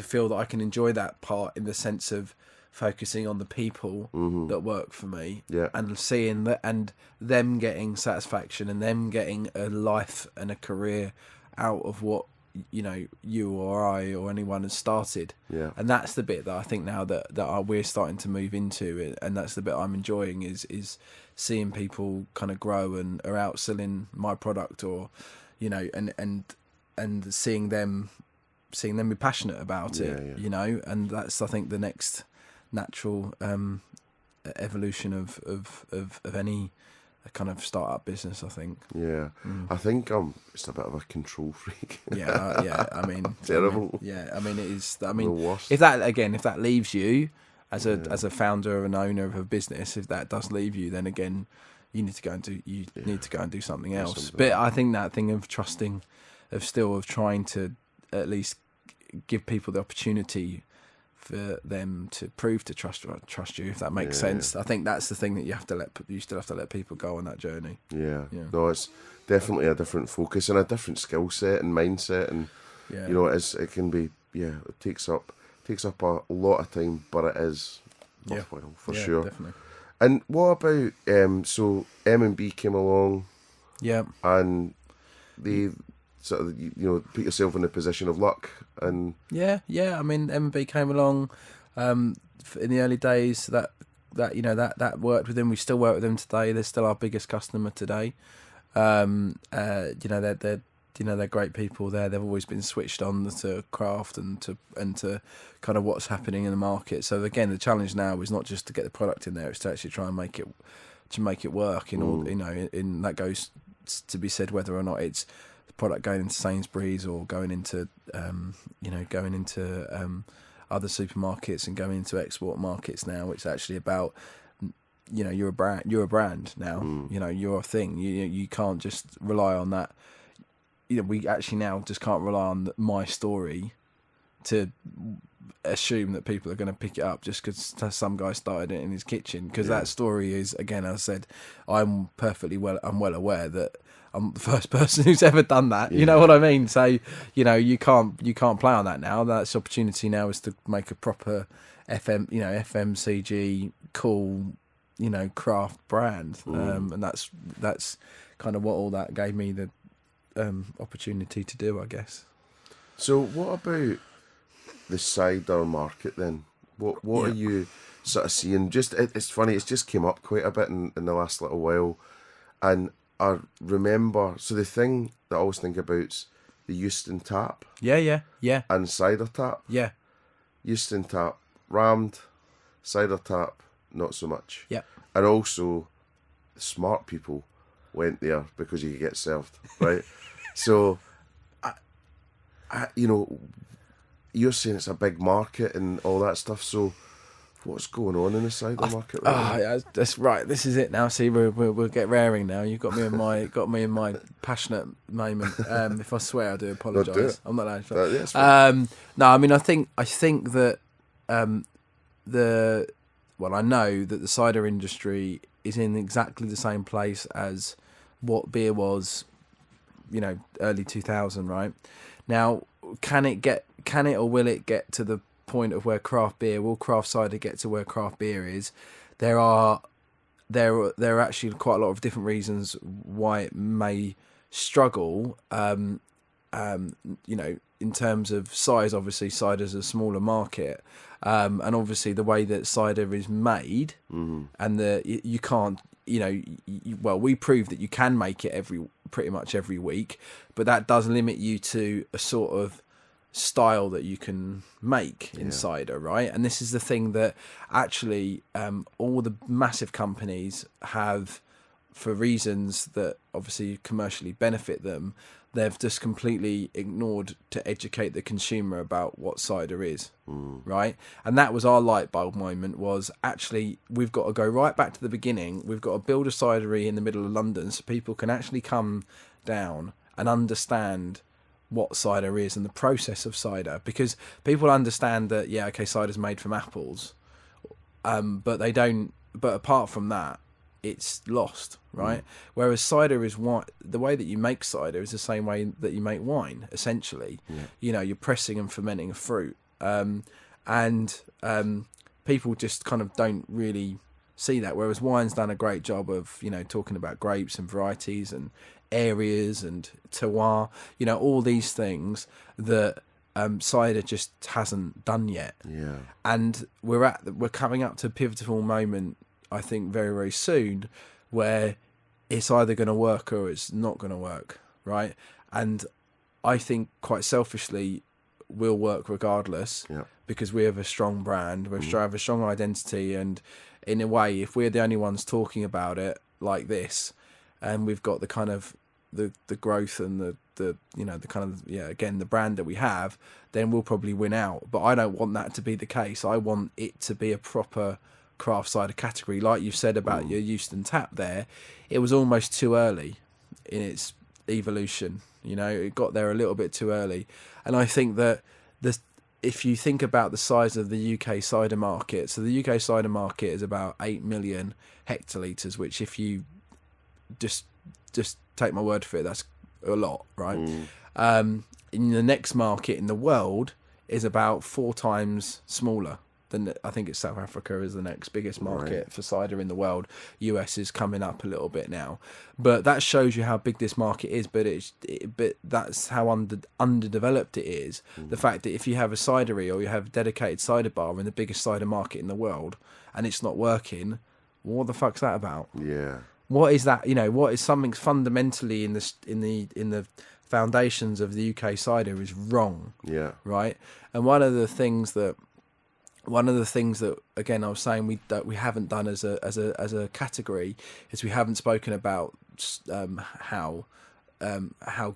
feel that I can enjoy that part in the sense of focusing on the people that work for me, and seeing that and them getting satisfaction and them getting a life and a career out of what you or I or anyone has started. And that's the bit that I think now that we're starting to move into, and that's the bit I'm enjoying is seeing people kind of grow and are out selling my product, or and seeing them be passionate about it, and that's, I think, the next natural evolution of any kind of startup business, I think. I think I'm just a bit of a control freak. I mean, terrible. I mean, it is. I mean, The worst. if that leaves you as a founder and owner of a business, if that does leave you, then again, you need to go and do something else. But I think that thing of trusting, of trying to at least give people the opportunity for them to prove to trust you, if that makes sense. I think that's the thing that you still have to let people go on that journey. No, it's definitely a different focus and a different skill set and mindset, and it can be it takes up a lot of time, but it is worthwhile for sure. Definitely. And what about so M&B came along, and they sort of put yourself in a position of luck, and I mean, M&B came along in the early days. That worked with them. We still work with them today. They're still our biggest customer today. They're great people there. They've always been switched on to craft and to kind of what's happening in the market. So again, the challenge now is not just to get the product in there; it's to actually try and make it work. In all, in that goes to be said whether or not it's the product going into Sainsbury's or going into other supermarkets and going into export markets. Now it's actually about, you're a brand now. You're a thing. You can't just rely on that. We actually now just can't rely on my story to assume that people are going to pick it up just because some guy started it in his kitchen. Because that story is, again, as I said, I'm well aware that I'm the first person who's ever done that. You know what I mean? So you can't play on that now. That's opportunity now is to make a proper FMCG cool, craft brand, and that's kind of what all that gave me the opportunity to do, I guess. So what about the cider market then? What are you sort of seeing? Just it's funny, it's just came up quite a bit in the last little while, and I remember, so the thing that I always think about's the Euston tap. Yeah. And cider tap. Yeah. Euston tap rammed, cider tap not so much. Yeah. And also, smart people went there because you could get served, right? So, you're saying it's a big market and all that stuff. So, what's going on in the cider market right now? Yeah, that's right. This is it now. See, we'll get raring now. You've got me in my passionate moment. If I swear, I do apologise. No, do it. I'm not allowed to. No, I mean, I think that I know that the cider industry is in exactly the same place as what beer was, early 2000, right? Now, can it or will it get to the point of where will craft cider get to where craft beer is? There are actually quite a lot of different reasons why it may struggle. In terms of size, obviously cider's a smaller market, and obviously the way that cider is made, and you can't. We proved that you can make it pretty much every week, but that does limit you to a sort of style that you can make in cider, right? And this is the thing that actually all the massive companies have, for reasons that obviously commercially benefit them, they've just completely ignored to educate the consumer about what cider is, right? And that was our light bulb moment, was actually we've got to go right back to the beginning. We've got to build a cidery in the middle of London so people can actually come down and understand what cider is and the process of cider, because people understand that, yeah, okay, cider's made from apples, but they don't, but apart from that, it's lost, right? Whereas cider is the way that you make cider is the same way that you make wine, essentially. You know, you're pressing and fermenting a fruit, and people just kind of don't really see that. Whereas wine's done a great job of, you know, talking about grapes and varieties and areas and terroir, you know, all these things that cider just hasn't done yet. And we're coming up to a pivotal moment, I think, very, very soon, where it's either going to work or it's not going to work, right? And I think, quite selfishly, we'll work regardless, because we have a strong brand, we have a strong identity, and in a way, if we're the only ones talking about it like this, and we've got the kind of the growth and the you know, the kind of, again, the brand that we have, then we'll probably win out. But I don't want that to be the case. I want it to be a proper craft cider category. Like you've said about your Euston Tap there, it was almost too early in its evolution. You know, it got there a little bit too early. And I think that if you think about the size of the UK cider market, so the UK cider market is about 8 million hectolitres, which, if you just take my word for it, that's a lot, right? In the next market in the world is about 4 times smaller. Then I think it's South Africa is the next biggest market for cider in the world. US is coming up a little bit now, but that shows you how big this market is. But but that's how underdeveloped it is. The fact that if you have a cidery or you have a dedicated cider bar in the biggest cider market in the world and it's not working, what the fuck's that about? What is that? You know, what is something fundamentally in the foundations of the UK cider is wrong. Right. And one of the things that again I was saying we haven't done as a category is we haven't spoken about how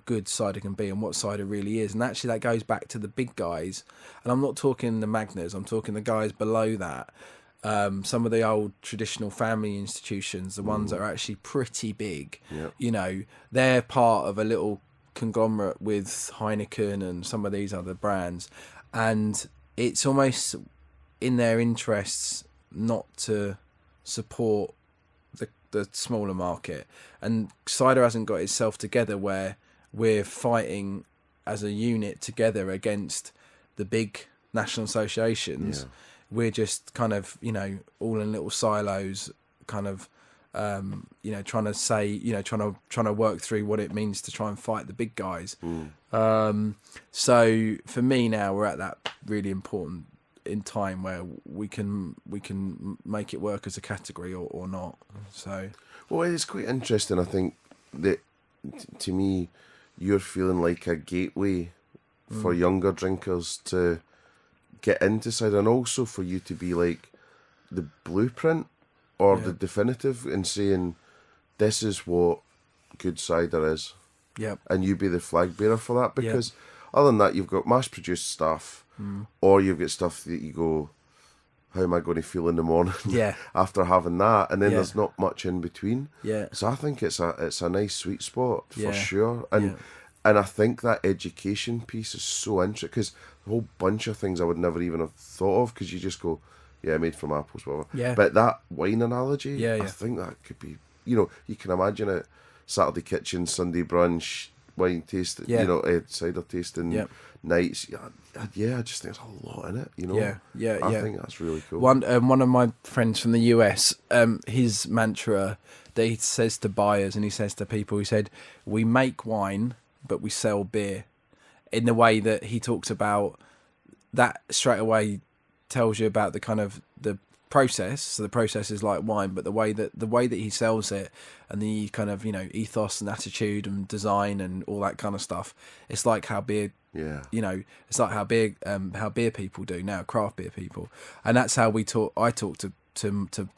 good cider can be and what cider really is. And actually that goes back to the big guys, and I'm not talking the Magners, I'm talking the guys below that. Some of the old traditional family institutions, the ones that are actually pretty big, you know, they're part of a little conglomerate with Heineken and some of these other brands, and it's almost in their interests not to support the smaller market. And cider hasn't got itself together where we're fighting as a unit together against the big national associations. We're just kind of, you know, all in little silos, kind of, you know, trying to say, you know, trying to work through what it means to try and fight the big guys. So for me now, we're at that really important in time where we can make it work as a category or not. So, well, it's quite interesting. I think that to me, you're feeling like a gateway for younger drinkers to get into cider, and also for you to be like the blueprint or the definitive in saying this is what good cider is. And you be the flag bearer for that, because other than that, you've got mass produced stuff, or you've got stuff that you go, how am I going to feel in the morning after having that? And then there's not much in between. So I think it's a nice sweet spot for sure. And I think that education piece is so interesting, because a whole bunch of things I would never even have thought of, because you just go, made from apples, whatever. But that wine analogy, I think that could be, you know, you can imagine it, Saturday kitchen, Sunday brunch, wine tasting, you know, cider tasting nights. I just think there's a lot in it, you know. I think that's really cool. One of my friends from the US, his mantra that he says to buyers and he says to people, he said, we make wine, but we sell beer. In the way that he talks about that, straight away tells you about the kind of the process. So the process is like wine, but the way that he sells it and the kind of, you know, ethos and attitude and design and all that kind of stuff, it's like how beer, you know, it's like how beer people do now, craft beer people. And that's how I talk to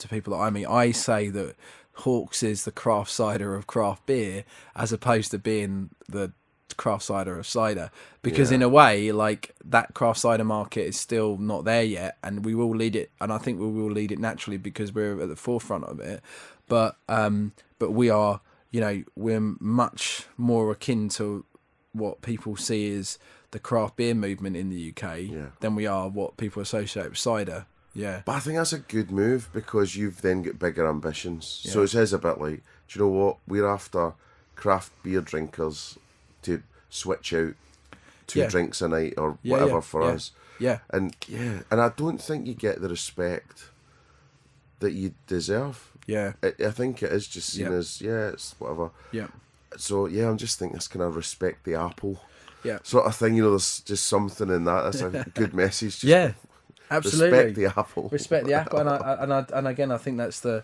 people that I meet. I say that Hawkes is the craft cider of craft beer, as opposed to being the craft cider of cider, because in a way, like, that craft cider market is still not there yet, and we will lead it, and I think we will lead it naturally because we're at the forefront of it. But we are, you know, we're much more akin to what people see as the craft beer movement in the UK than we are what people associate with cider. Yeah. But I think that's a good move, because you've then got bigger ambitions. Yeah. So it says a bit like, do you know what? We're after craft beer drinkers to switch out 2 drinks a night or whatever for us. Yeah. And I don't think you get the respect that you deserve. Yeah. I think it is just seen as, it's whatever. Yeah. So, I'm just thinking this kind of respect the apple sort of thing. You know, there's just something in that. That's a good message. Just absolutely. Respect the apple. Respect the apple. And again, I think that's the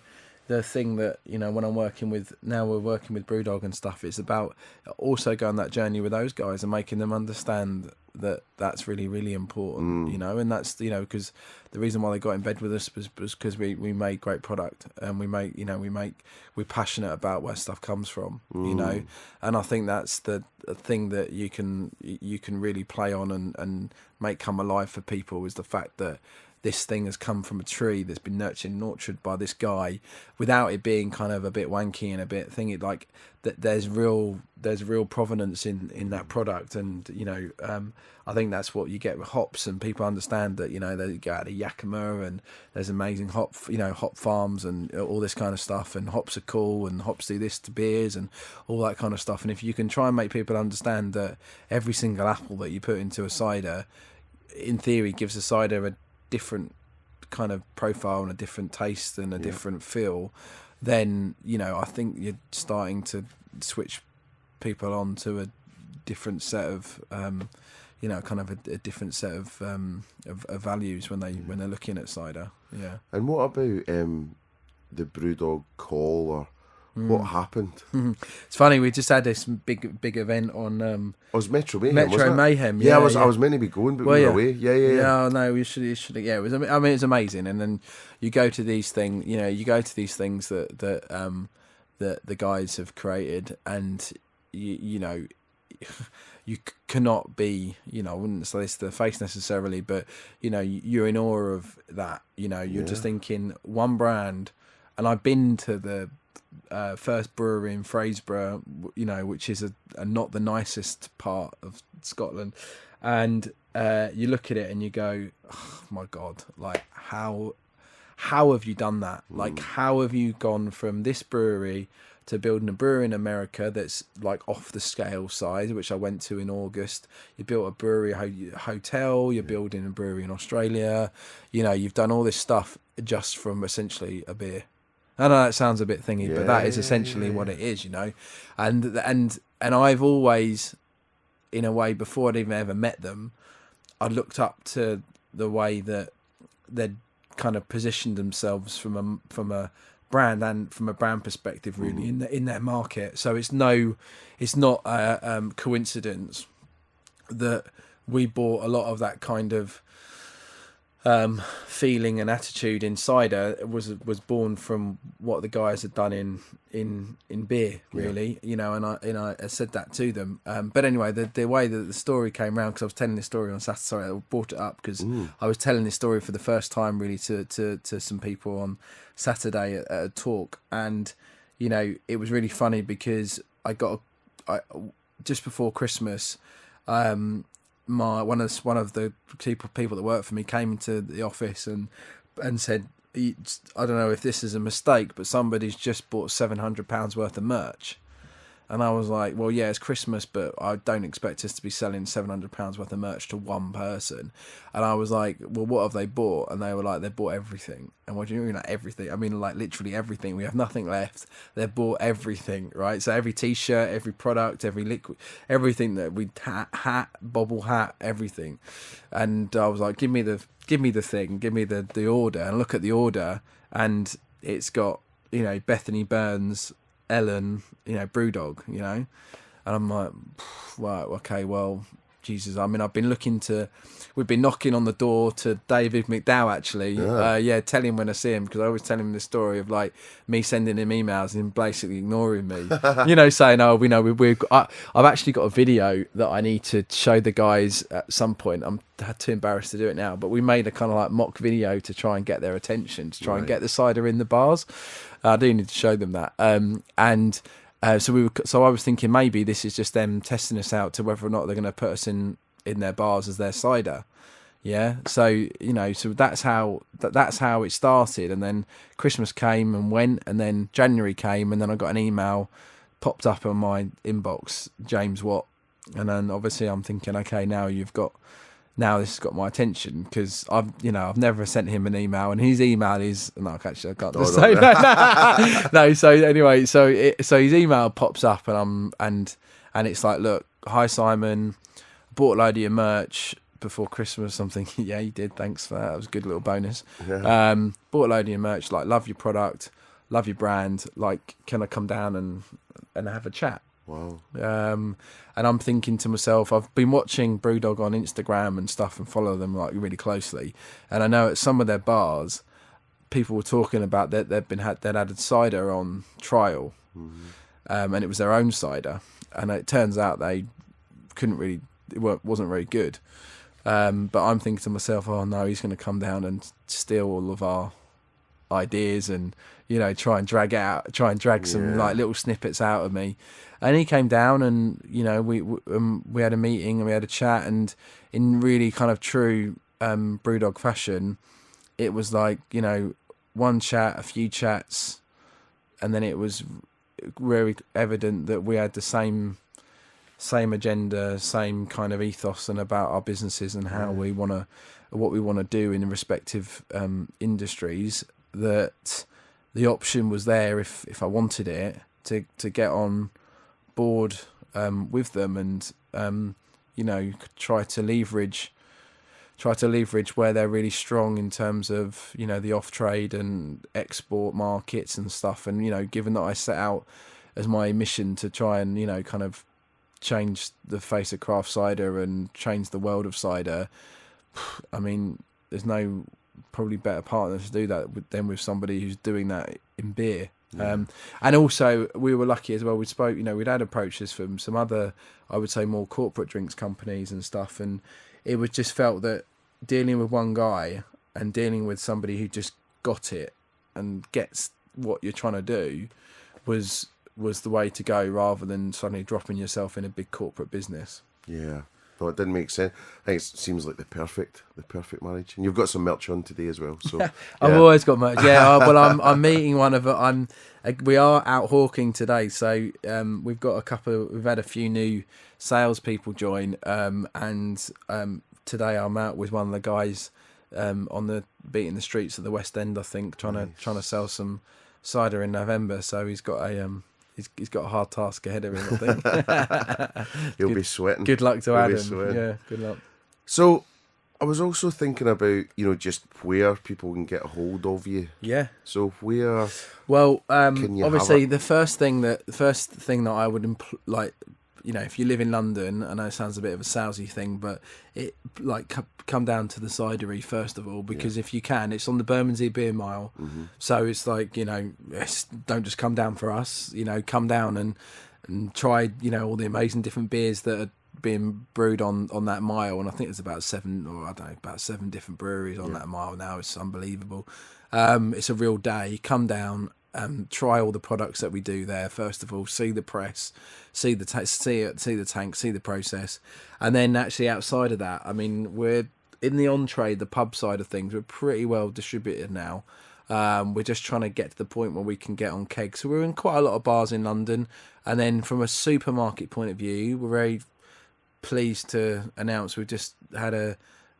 thing that, you know, when we're working with brewdog and stuff, it's about also going that journey with those guys and making them understand that that's really, really important, you know. And that's, you know, because the reason why they got in bed with us was because we make great product, and we're passionate about where stuff comes from, you know. And I think that's the thing that you can really play on and make come alive for people, is the fact that this thing has come from a tree that's been nurtured and nurtured by this guy, without it being kind of a bit wanky and a bit thingy. Like, that there's real provenance in that product. And, you know, I think that's what you get with hops, and people understand that, you know, they go out of Yakima and there's amazing hop farms and all this kind of stuff, and hops are cool, and hops do this to beers and all that kind of stuff. And if you can try and make people understand that every single apple that you put into a cider, in theory, gives a cider a different kind of profile and a different taste and a different feel, then, you know, I think you're starting to switch people on to a different set of you know, kind of a different set of values when they're looking at cider. And what about the brewdog call, or what happened? It's funny, we just had this big event on it was Metro Mayhem. Yeah, I was meant to be going, but we were away. Yeah, no, we should. Yeah, it was. I mean, it's amazing. And then you go to these things. You know, you go to these things that the guys have created, and you know, you cannot be. You know, I wouldn't say this to the face necessarily, but you know, you're in awe of that. You know, you're just thinking one brand, and I've been to the first brewery in Fraserburgh, you know, which is a not the nicest part of Scotland, and you look at it and you go, oh my god, like how have you done that? Like, how have you gone from this brewery to building a brewery in America that's like off the scale size, which I went to in August? You built a brewery hotel, you're building a brewery in Australia, you know, you've done all this stuff just from essentially a beer. I know that sounds a bit thingy, but that is essentially what it is, you know. And I've always, in a way, before I'd even ever met them, I looked up to the way that they'd kind of positioned themselves from a brand and from a brand perspective, really, in their market. So it's not a coincidence that we bought a lot of that kind of feeling and attitude in cider. Was born from what the guys had done in beer, really. You know, and I said that to them. But anyway, the way that the story came around, because I was telling this story on Saturday. Sorry, I brought it up because I was telling this story for the first time, really, to some people on Saturday at a talk, and you know, it was really funny because I just before Christmas. One of the people that work for me came into the office and said, I don't know if this is a mistake, but somebody's just bought £700 worth of merch. And I was like, well, yeah, it's Christmas, but I don't expect us to be selling £700 worth of merch to one person. And I was like, well, what have they bought? And they were like, they bought everything. And what do you mean, like everything? I mean, like literally everything. We have nothing left. They've bought everything, right? So every T-shirt, every product, every liquid, everything that we hat, bobble hat, everything. And I was like, give me the thing, give me the order. And look at the order, and it's got, you know, Bethany Burns, Ellen, you know, Brewdog, you know. And I'm like, right, okay, well, Jesus, I mean, we've been knocking on the door to David McDowell, actually. Tell him when I see him, because I always tell him the story of like me sending him emails and him basically ignoring me, saying, oh, we know I've actually got a video that I need to show the guys at some point. I'm too embarrassed to do it now, but we made a kind of like mock video to try and get their attention, to try and get the cider in the bars. I do need to show them that. So I was thinking maybe this is just them testing us out to whether or not they're going to put us in their bars as their cider. Yeah. So, so that's how it started. And then Christmas came and went, and then January came, and then I got an email popped up on my inbox, James Watt. And then obviously I'm thinking, okay, now this has got my attention, because I've never sent him an email, and his email is I can't just say no. So anyway, so his email pops up, and it's like, look, hi Simon, bought a load of your merch before Christmas. I'm thinking, yeah, you did, thanks for that. That was a good little bonus. Yeah. Bought a load of your merch, like, love your product, love your brand, like, can I come down and have a chat? Wow. And I'm thinking to myself, I've been watching Brewdog on Instagram and stuff and follow them like really closely. And I know at some of their bars, people were talking about that they'd added cider on trial, and it was their own cider. And it turns out they wasn't very good. But I'm thinking to myself, oh no, he's going to come down and steal all of our ideas and try and drag some like little snippets out of me. And he came down, and we had a meeting and we had a chat, and in really kind of true Brewdog fashion, it was like one chat, a few chats, and then it was very evident that we had the same agenda, same kind of ethos, and about our businesses and how what we want to do in the respective industries. That the option was there if I wanted it to get on board with them, and try to leverage where they're really strong in terms of the off trade and export markets and stuff. And given that I set out as my mission to try and kind of change the face of craft cider and change the world of cider, I mean, there's no probably better partner to do that than with somebody who's doing that in beer. And also we were lucky as well. We spoke, we'd had approaches from some other, I would say, more corporate drinks companies and stuff, and it was just felt that dealing with one guy and dealing with somebody who just got it and gets what you're trying to do was the way to go, rather than suddenly dropping yourself in a big corporate business. Yeah. No, it didn't make sense. I think it seems like the perfect marriage. And you've got some merch on today as well. So I've always got merch. Yeah, well, I'm meeting one of it. We are out hawking today, so we've had a few new salespeople join, and today I'm out with one of the guys on beating the streets of the West End, I think, trying to sell some cider in November. So he's got a hard task ahead of him, I think. He'll be sweating. Good luck to Adam. Yeah, good luck. So I was also thinking about, just where people can get a hold of you. Yeah. So where? Well, can you obviously the first thing that I would if you live in London, I know it sounds a bit of a salesy thing, but it come down to the Cidery first of all, because if you can, it's on the Bermondsey Beer Mile. Mm-hmm. So it's like, don't just come down for us, come down and try, all the amazing different beers that are being brewed on that mile. And I think there's about 7 different breweries on that mile now. It's unbelievable. It's a real day. Come down, try all the products that we do there. First of all, see the press, see the tank, see the process, and then actually outside of that, I mean, we're in the on trade, the pub side of things. We're pretty well distributed now. We're just trying to get to the point where we can get on kegs. So we're in quite a lot of bars in London, and then from a supermarket point of view, we're very pleased to announce we've just had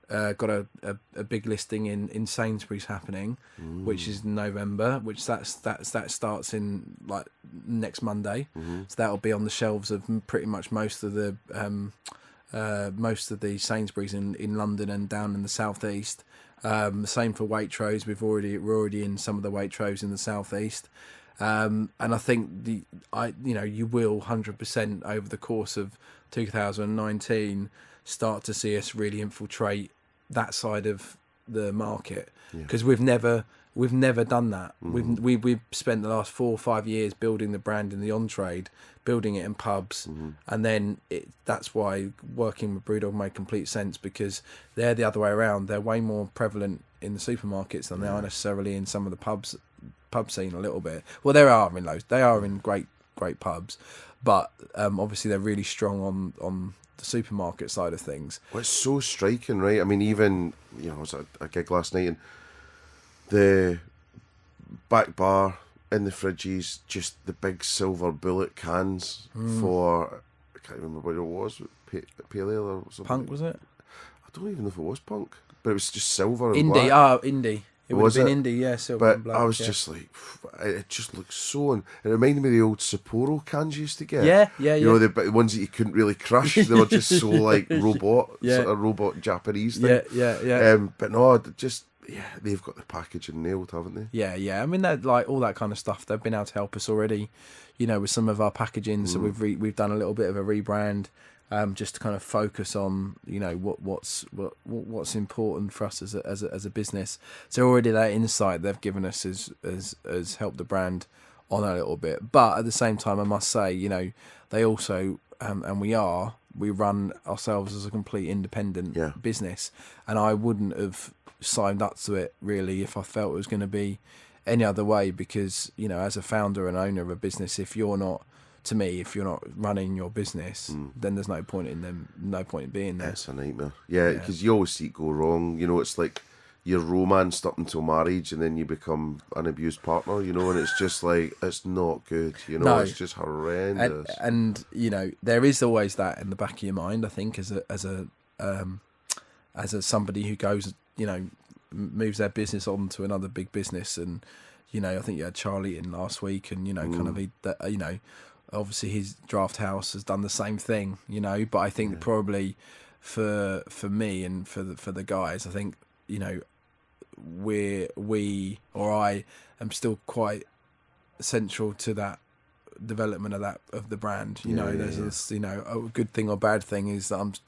got a big listing in Sainsbury's happening, which is in November, which that starts in like next Monday. So that'll be on the shelves of pretty much most of the Sainsbury's in London and down in the southeast. Same for Waitrose. We're already in some of the Waitrose in the southeast. And I think you will 100% over the course of 2019 start to see us really infiltrate that side of the market, because we've never done that. We've spent the last 4 or 5 years building the brand in the on-trade, building it in pubs, and then that's why working with Brewdog made complete sense, because they're the other way around. They're way more prevalent in the supermarkets than they are necessarily in some of the pub scene a little bit. Well, they are in great pubs, but obviously they're really strong on the supermarket side of things. Well, it's so striking, right? I mean, even, I was at a gig last night, and the back bar in the fridges, just the big silver bullet cans for, I can't remember what it was, Pale Ale or something. Punk, was it? I don't even know if it was Punk, but it was just silver and Indie, black. Indie. It would have been Indie, yeah, silver and black. But I was just like, it just looks so... It reminded me of the old Sapporo cans you used to get. Yeah. You know, the ones that you couldn't really crush. They were just so like robot, sort of robot Japanese thing. Yeah. But no, they've got the packaging nailed, haven't they? Yeah. I mean, that like all that kind of stuff. They've been able to help us already, with some of our packaging. So we've done a little bit of a rebrand. Just to kind of focus on, what's important for us as a business. So already that insight they've given us has helped the brand on a little bit. But at the same time, I must say, they also and we run ourselves as a complete independent business, and I wouldn't have signed up to it really if I felt it was going to be any other way, because as a founder and owner of a business, if you're not running your business, then there's no point in being there. It's a nightmare. Yeah, because you always see it go wrong. It's like you're romanced up until marriage, and then you become an abused partner. And it's just like, it's not good. No. It's just horrendous. And there is always that in the back of your mind, I think, as a somebody who goes, moves their business on to another big business, and I think you had Charlie in last week, and obviously his draft house has done the same thing, but I think probably for me and for the guys, I think, I am still quite central to that development of the brand. There's this, a good thing or bad thing is that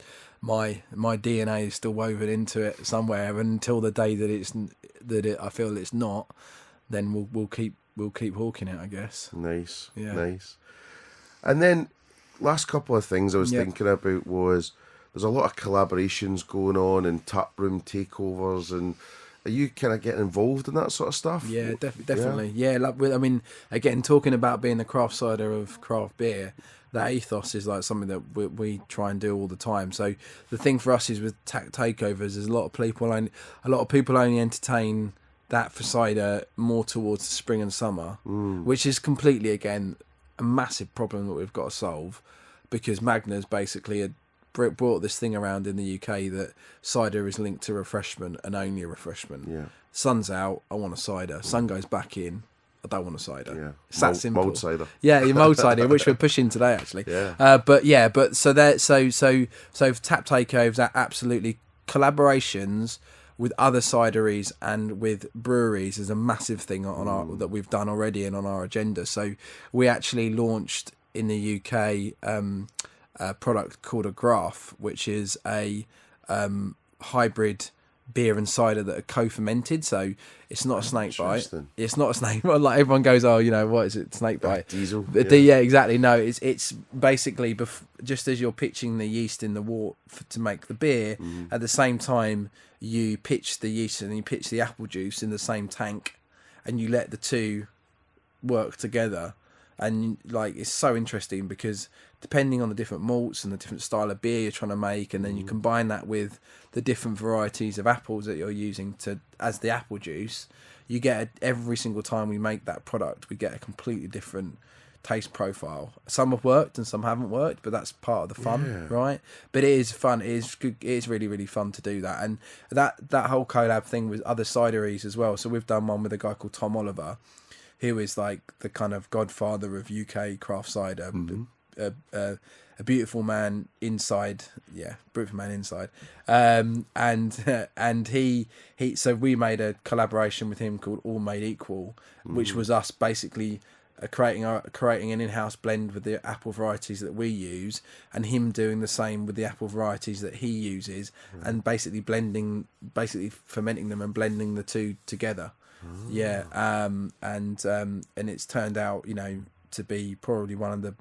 my DNA is still woven into it somewhere, and until the day that I feel it's not, then we'll keep hawking it, I guess. Nice. Yeah. Nice. And then, last couple of things I was thinking about was, there's a lot of collaborations going on and taproom takeovers, and are you kind of getting involved in that sort of stuff? Yeah, definitely. Yeah, again, talking about being the craft cider of craft beer, that ethos is like something that we try and do all the time. So the thing for us is with takeovers, is a lot of people only entertain that for cider more towards the spring and summer, which is completely, again, a massive problem that we've got to solve, because Magners basically had brought this thing around in the UK that cider is linked to refreshment and only a refreshment. Yeah. Sun's out, I want a cider. Sun goes back in, I don't want a cider. Yeah. It's that simple. Mulled cider. Yeah, your mulled cider, which we're pushing today actually. Yeah. But so tap takeovers are absolutely collaborations with other cideries and with breweries is a massive thing on our that we've done already and on our agenda. So we actually launched in the UK a product called a Graph, which is a hybrid beer and cider that are co-fermented. So it's not a snake bite. It's not a snake bite. Like everyone goes, oh, what is it? Snake bite. Diesel. Yeah, exactly. No, it's basically just as you're pitching the yeast in the wort to make the beer, at the same time you pitch the yeast and you pitch the apple juice in the same tank, and you let the two work together. And it's so interesting because depending on the different malts and the different style of beer you're trying to make, and then you combine that with the different varieties of apples that you're using as the apple juice, you get every single time we make that product, we get a completely different taste profile. Some have worked and some haven't worked, but that's part of the fun, right? But it is fun. It is good. It is really, really fun to do that. And that whole collab thing with other cideries as well. So we've done one with a guy called Tom Oliver, who is like the kind of godfather of UK craft cider, a beautiful man inside, beautiful man inside, and he so we made a collaboration with him called All Made Equal, which was us basically creating an in-house blend with the apple varieties that we use, and him doing the same with the apple varieties that he uses, and basically fermenting them and blending the two together. Yeah, and it's turned out, to be probably one of the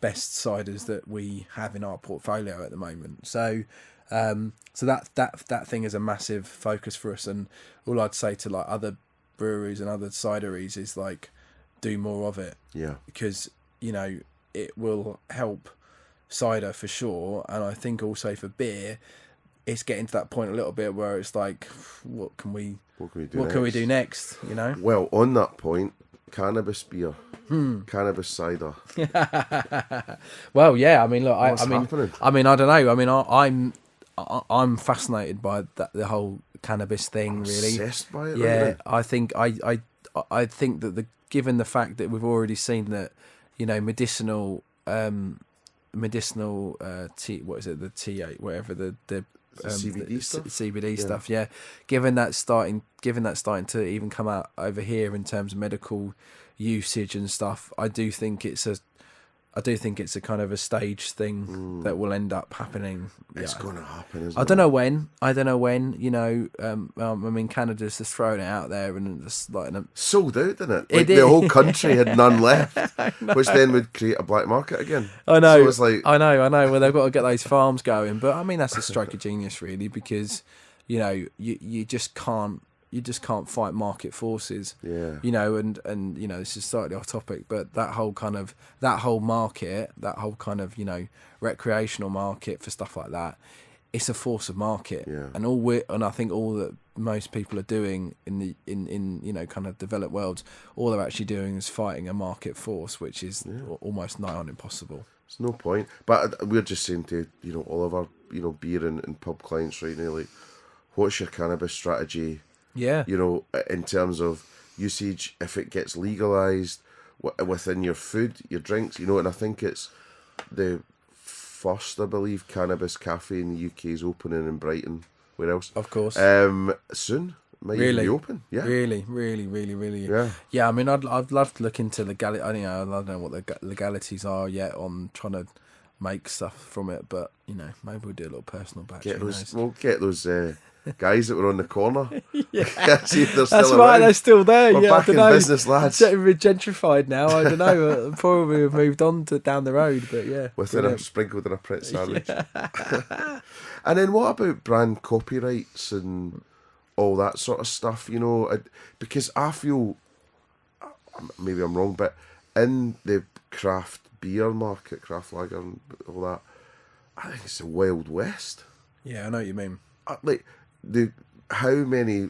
best ciders that we have in our portfolio at the moment. So that thing is a massive focus for us, and all I'd say to like other breweries and other cideries is like, do more of it. Yeah, because it will help cider for sure, and I think also for beer it's getting to that point a little bit where it's like, what can we do next? Well, on that point, cannabis beer, cannabis cider. Well, yeah, I mean, look, happening? I don't know. I mean, I'm fascinated by the whole cannabis thing. Really obsessed by it. Yeah, really? I think that given the fact that we've already seen that, medicinal tea, what is it, the T8, whatever the CBD stuff. CBD stuff, yeah. Given that's starting to even come out over here in terms of medical usage and stuff, I do think it's a kind of a stage thing that will end up happening. It's going to happen, isn't it? I don't know when. I mean, Canada's just throwing it out there and just like sold out, didn't it? Like the whole country had none left, which then would create a black market again. I know. So it's like, I know. Well, they've got to get those farms going, but I mean that's a stroke of genius, really, because you just can't fight market forces. Yeah. And this is slightly off topic, but that whole kind of recreational market for stuff like that, it's a force of market. Yeah. And I think all that most people are doing in kind of developed worlds, all they're actually doing is fighting a market force, which is almost nigh on impossible. There's no point. But we're just saying to all of our beer and pub clients right now, like, what's your cannabis strategy? Yeah. In terms of usage, if it gets legalised within your food, your drinks, and I think it's the first, I believe, cannabis cafe in the UK is opening in Brighton. Where else? Of course. Soon. Might Really? even be open. Yeah. Really. Yeah. Yeah, I mean, I'd love to look into legality. I don't know what the legalities are yet on trying to make stuff from it, but, maybe we'll do a little personal batch. We'll get those guys that were on the corner. Yeah. See if they're That's still right, around. they're still there. We're yeah, back I in don't know. business, lads. We're gentrified now. I don't know. Probably have moved on to down the road, but yeah. Within a sprinkled in a Pret sandwich. Yeah. And then what about brand copyrights and all that sort of stuff? Because I feel, maybe I'm wrong, but in the craft beer market, craft lager and all that, I think it's the Wild West. Yeah, I know what you mean. Like, how many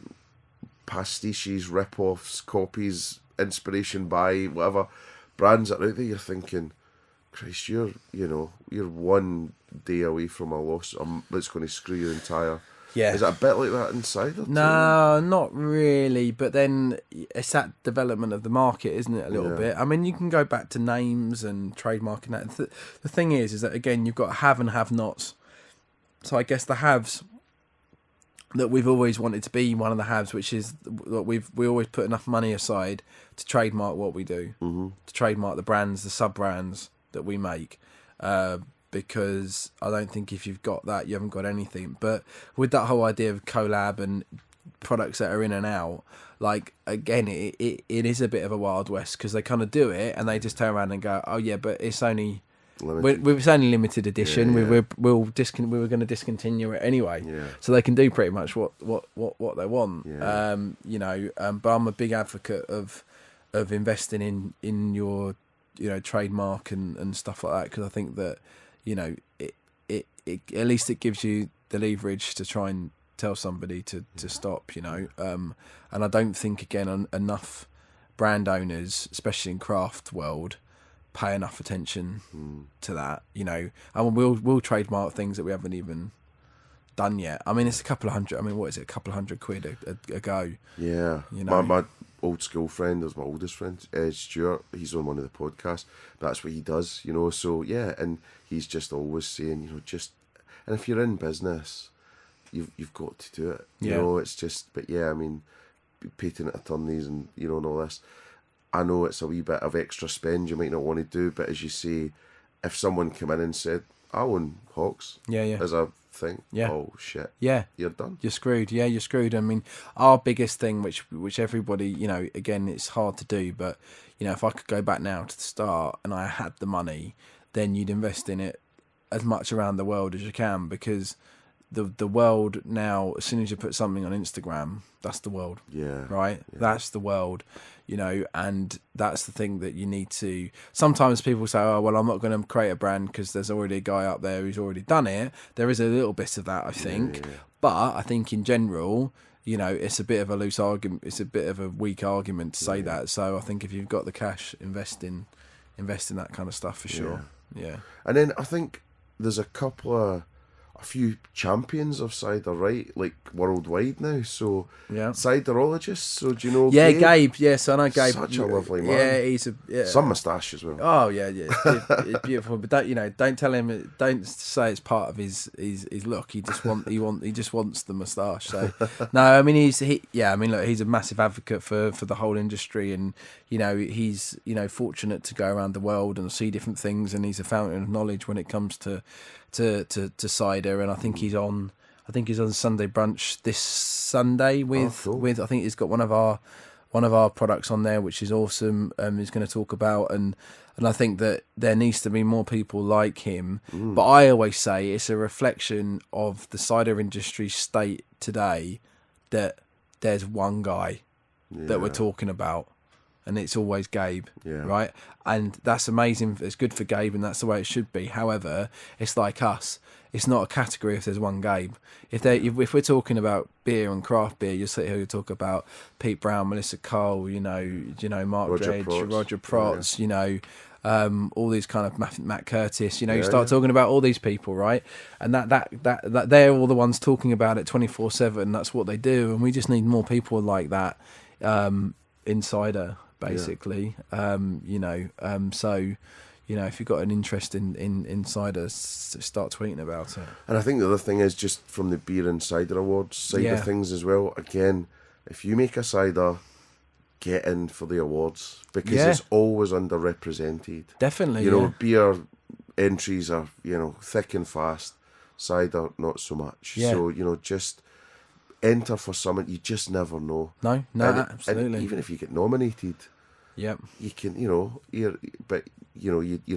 pastiches, rip-offs, copies, inspiration by whatever brands that are out there, you're thinking, Christ, you're one day away from a loss that's going to screw your entire... Yeah. Is it a bit like that in cider? No, not really. But then it's that development of the market, isn't it, a little bit? I mean, you can go back to names and trademarking that. The thing is that, again, you've got have and have-nots. So I guess the haves... that we've always wanted to be one of the haves, which is we always put enough money aside to trademark what we do, to trademark the brands, the sub-brands that we make, because I don't think if you've got that, you haven't got anything. But with that whole idea of collab and products that are in and out, like, again, it is a bit of a Wild West, because they kind of do it and they just turn around and go, oh yeah, but it's only... It's only limited edition. Yeah. We were going to discontinue it anyway, so they can do pretty much what they want. Yeah. But I'm a big advocate of investing in your trademark and stuff like that, because I think that it at least it gives you the leverage to try and tell somebody to stop. And I don't think, again, enough brand owners, especially in craft world, pay enough attention to that. And we'll trademark things that we haven't even done yet. I mean, it's a couple of hundred. I mean, what is it? A couple of $100 a go. Yeah. My old school friend, is my oldest friend, Stuart. He's on one of the podcasts. That's what he does. So yeah, and he's just always saying, and if you're in business, you've got to do it. It's just. But yeah, I mean, patent attorneys and and all this. I know it's a wee bit of extra spend you might not want to do, but as you say, if someone came in and said, I own Hawkes as a thing, oh shit, you're done. You're screwed. Yeah, you're screwed. I mean, our biggest thing, which everybody, you know, again, it's hard to do, but, you know, if I could go back now to the start and I had the money, then you'd invest in it as much around the world as you can, because the world now, as soon as you put something on Instagram, that's the world. Right? That's the world, you know, and that's the thing that you need to. Sometimes people say, oh, well, I'm not going to create a brand because there's already a guy up there who's already done it. There is a little bit of that, I think. But I think in general, you know, it's a bit of a loose argument. It's a bit of a weak argument to say that. So I think if you've got the cash, invest in that kind of stuff for sure. Yeah. And then I think there's a few champions of cider, right? Like worldwide now. So ciderologists. So do you know? Gabe. Yes, I know Gabe. Such a lovely man. Yeah, he's some moustache as well. Oh yeah. It's beautiful. But don't tell him. Don't say it's part of his look. He just wants the moustache. So no, I mean he's a massive advocate for the whole industry, and you know he's fortunate to go around the world and see different things, and he's a fountain of knowledge when it comes to cider. And I think he's on Sunday brunch this Sunday with I think he's got one of our products on there, which is awesome. He's going to talk about, and I think that there needs to be more people like him. But I always say it's a reflection of the cider industry state today that there's one guy that we're talking about, and it's always Gabe, right? And that's amazing. It's good for Gabe, and that's the way it should be. However, it's like us. It's not a category if there's one Gabe. If we're talking about beer and craft beer, you sit here and talk about Pete Brown, Melissa Cole, Mark Dredge, Roger Protz, all these kind of Matt Curtis. You start talking about all these people, right? And that they're all the ones talking about it 24/7. That's what they do, and we just need more people like that in cider. Basically, so if you've got an interest in cider, start tweeting about it. And I think the other thing is just from the Beer and Cider Awards side of things as well. Again, if you make a cider, get in for the awards, because it's always underrepresented. Definitely, beer entries are thick and fast, cider not so much. So just enter for something. You just never know. No, absolutely. And even if you get nominated, you can, you'd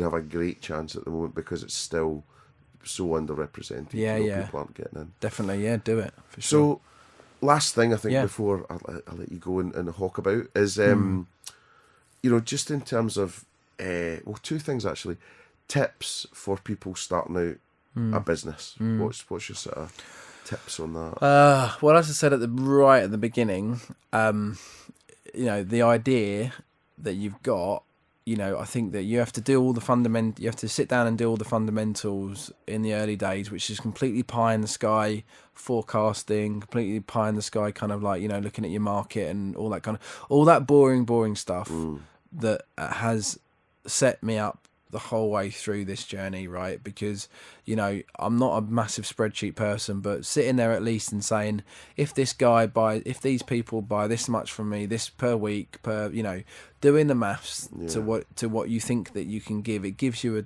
have a great chance at the moment, because it's still so underrepresented. People aren't getting in. Definitely, do it for sure. So, last thing I think before I'll let you go and hawk about is, just in terms of, two things actually, tips for people starting out a business. What's your sort of tips on that? Well, as I said at the beginning, the idea that you've got, I think that you have to do all the you have to sit down and do all the fundamentals in the early days, which is completely pie in the sky forecasting, completely pie in the sky kind of like, looking at your market and all that boring stuff that has set me up the whole way through this journey, right? Because I'm not a massive spreadsheet person, but sitting there at least and saying, if these people buy this much from me, this per week, doing the maths to what you think that you can give, it gives you a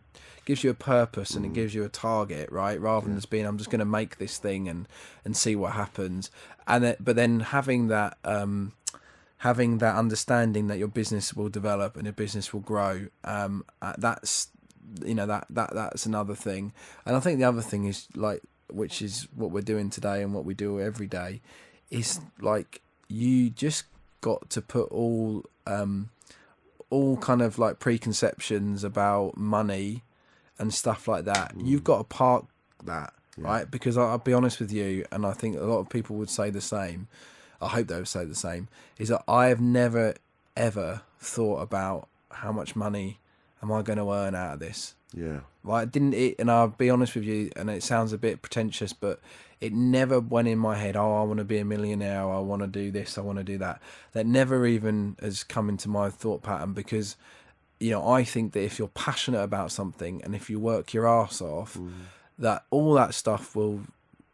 purpose and it gives you a target, right? Rather than just being, I'm just going to make this thing and see what happens. But then having that understanding that your business will develop and your business will grow, that's another thing. And I think the other thing is, which is what we're doing today and what we do every day, is you just got to put all kind of like preconceptions about money and stuff like that. You've got to park that, right? Because I'll be honest with you, and I think a lot of people would say the same. I hope they would say the same, is that I have never, ever thought about how much money am I going to earn out of this. Right? And I'll be honest with you, and it sounds a bit pretentious, but it never went in my head, I want to be a millionaire, I want to do this, I want to do that. That never even has come into my thought pattern, because, I think that if you're passionate about something and if you work your arse off, that all that stuff will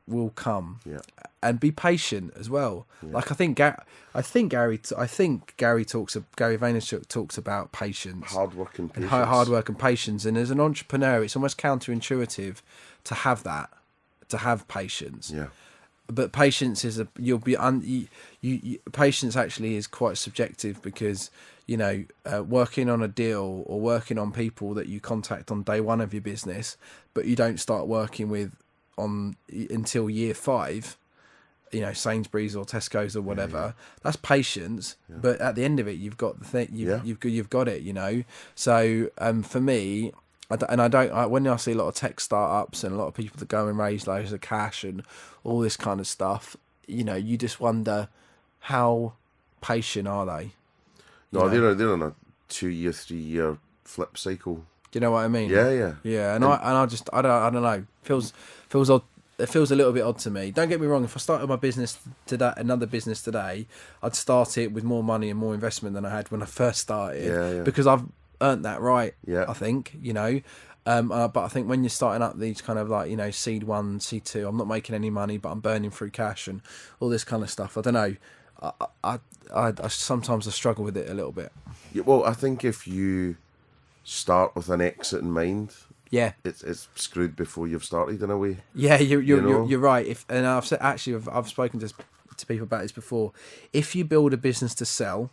will come. Yeah. And be patient as well. Yeah. Like I think Gary Vaynerchuk talks about patience, Hard work and patience. hard work and patience. And as an entrepreneur, it's almost counterintuitive to have that, to have patience. Yeah. But patience is patience actually is quite subjective, because working on a deal or working on people that you contact on day one of your business, but you don't start working with until year 5. Sainsbury's or Tesco's or whatever. That's patience. Yeah. But at the end of it, you've got the thing. You've got it. So for me, when I see a lot of tech startups and a lot of people that go and raise loads of cash and all this kind of stuff, you just wonder, how patient are they? No, they're on a 2-year, 3-year flip cycle. Do you know what I mean? Yeah. And I don't know. Feels odd. It feels a little bit odd to me. Don't get me wrong. If I started my business today, another business today, I'd start it with more money and more investment than I had when I first started. Yeah. Because I've earned that right. Yeah. I think, but I think when you're starting up these kind of like, seed 1, seed 2, I'm not making any money, but I'm burning through cash and all this kind of stuff. I don't know. I sometimes I struggle with it a little bit. Yeah, well, I think if you start with an exit in mind, yeah, it's screwed before you've started in a way. Yeah, you're right. I've spoken to people about this before. If you build a business to sell,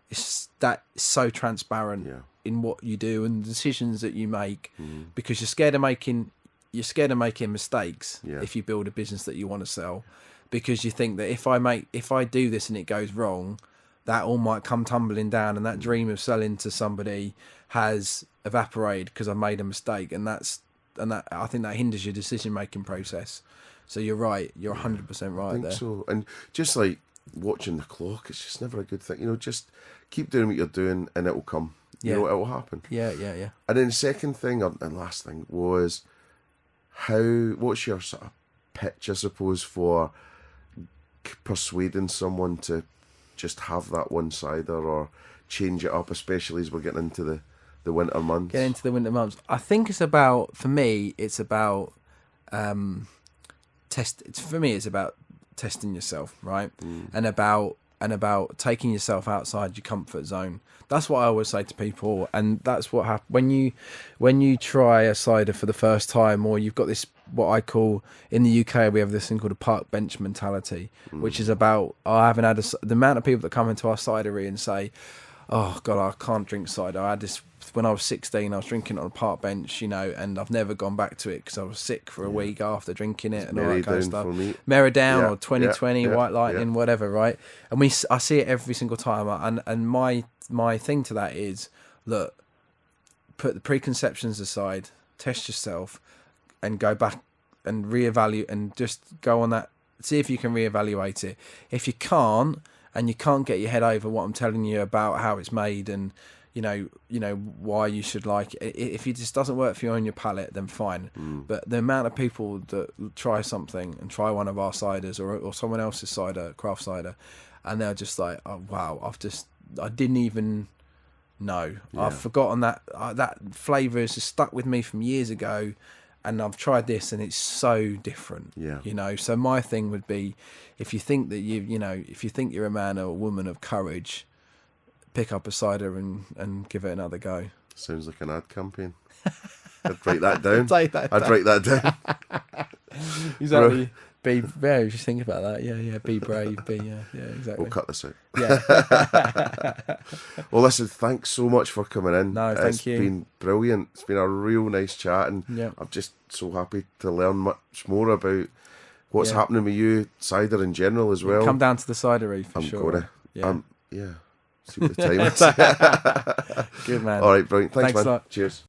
it's so transparent in what you do and the decisions that you make, because you're scared of making mistakes if you build a business that you want to sell, because you think that if I do this and it goes wrong, that all might come tumbling down, and that dream of selling to somebody has evaporated because I made a mistake, and I think that hinders your decision making process. So you're right. You're 100% right there. So, and just like watching the clock, it's just never a good thing. Just keep doing what you're doing, and it will come. It will happen. Yeah. And then the second thing and last thing was what's your sort of pitch, I suppose, for persuading someone to just have that one cider or change it up, especially as we're getting into the winter months. Get into the winter months. I think it's about, for me, it's about it's about testing yourself, right? And about taking yourself outside your comfort zone. That's what I always say to people, and that's what happens when you try a cider for the first time, or you've got this, what I call, in the UK we have this thing called a park bench mentality, which is about, I haven't had the amount of people that come into our cidery and say, oh God, I can't drink cider. I had this when I was 16. I was drinking on a park bench, and I've never gone back to it because I was sick for a week after drinking it and all that kind of stuff. Merrydown or 2020, White Lightning, whatever, right? And I see it every single time. And my thing to that is, look, put the preconceptions aside, test yourself, and go back and reevaluate, and just go on that. See if you can reevaluate it. If you can't, and you can't get your head over what I'm telling you about how it's made, and why you should like it. If it just doesn't work for you on your palate, then fine. But the amount of people that try something and try one of our ciders or someone else's cider, craft cider, and they're just like, oh wow, I didn't even know. I've forgotten that flavour is just stuck with me from years ago, and I've tried this and it's so different. So my thing would be, if you think that if you think you're a man or a woman of courage, pick up a cider and give it another go. Sounds like an ad campaign. I'd write that down. I'd write that down. Exactly. Be brave. Just think about that. Yeah. Be brave. Exactly. We'll cut this out. Yeah. Well, listen, thanks so much for coming in. No, thank you. It's been brilliant. It's been a real nice chat, and I'm just so happy to learn much more about what's happening with you, cider in general as well. Come down to the cidery for sure. Yeah. See what the time is. Good man. All right, brilliant. Thanks man. A lot. Cheers.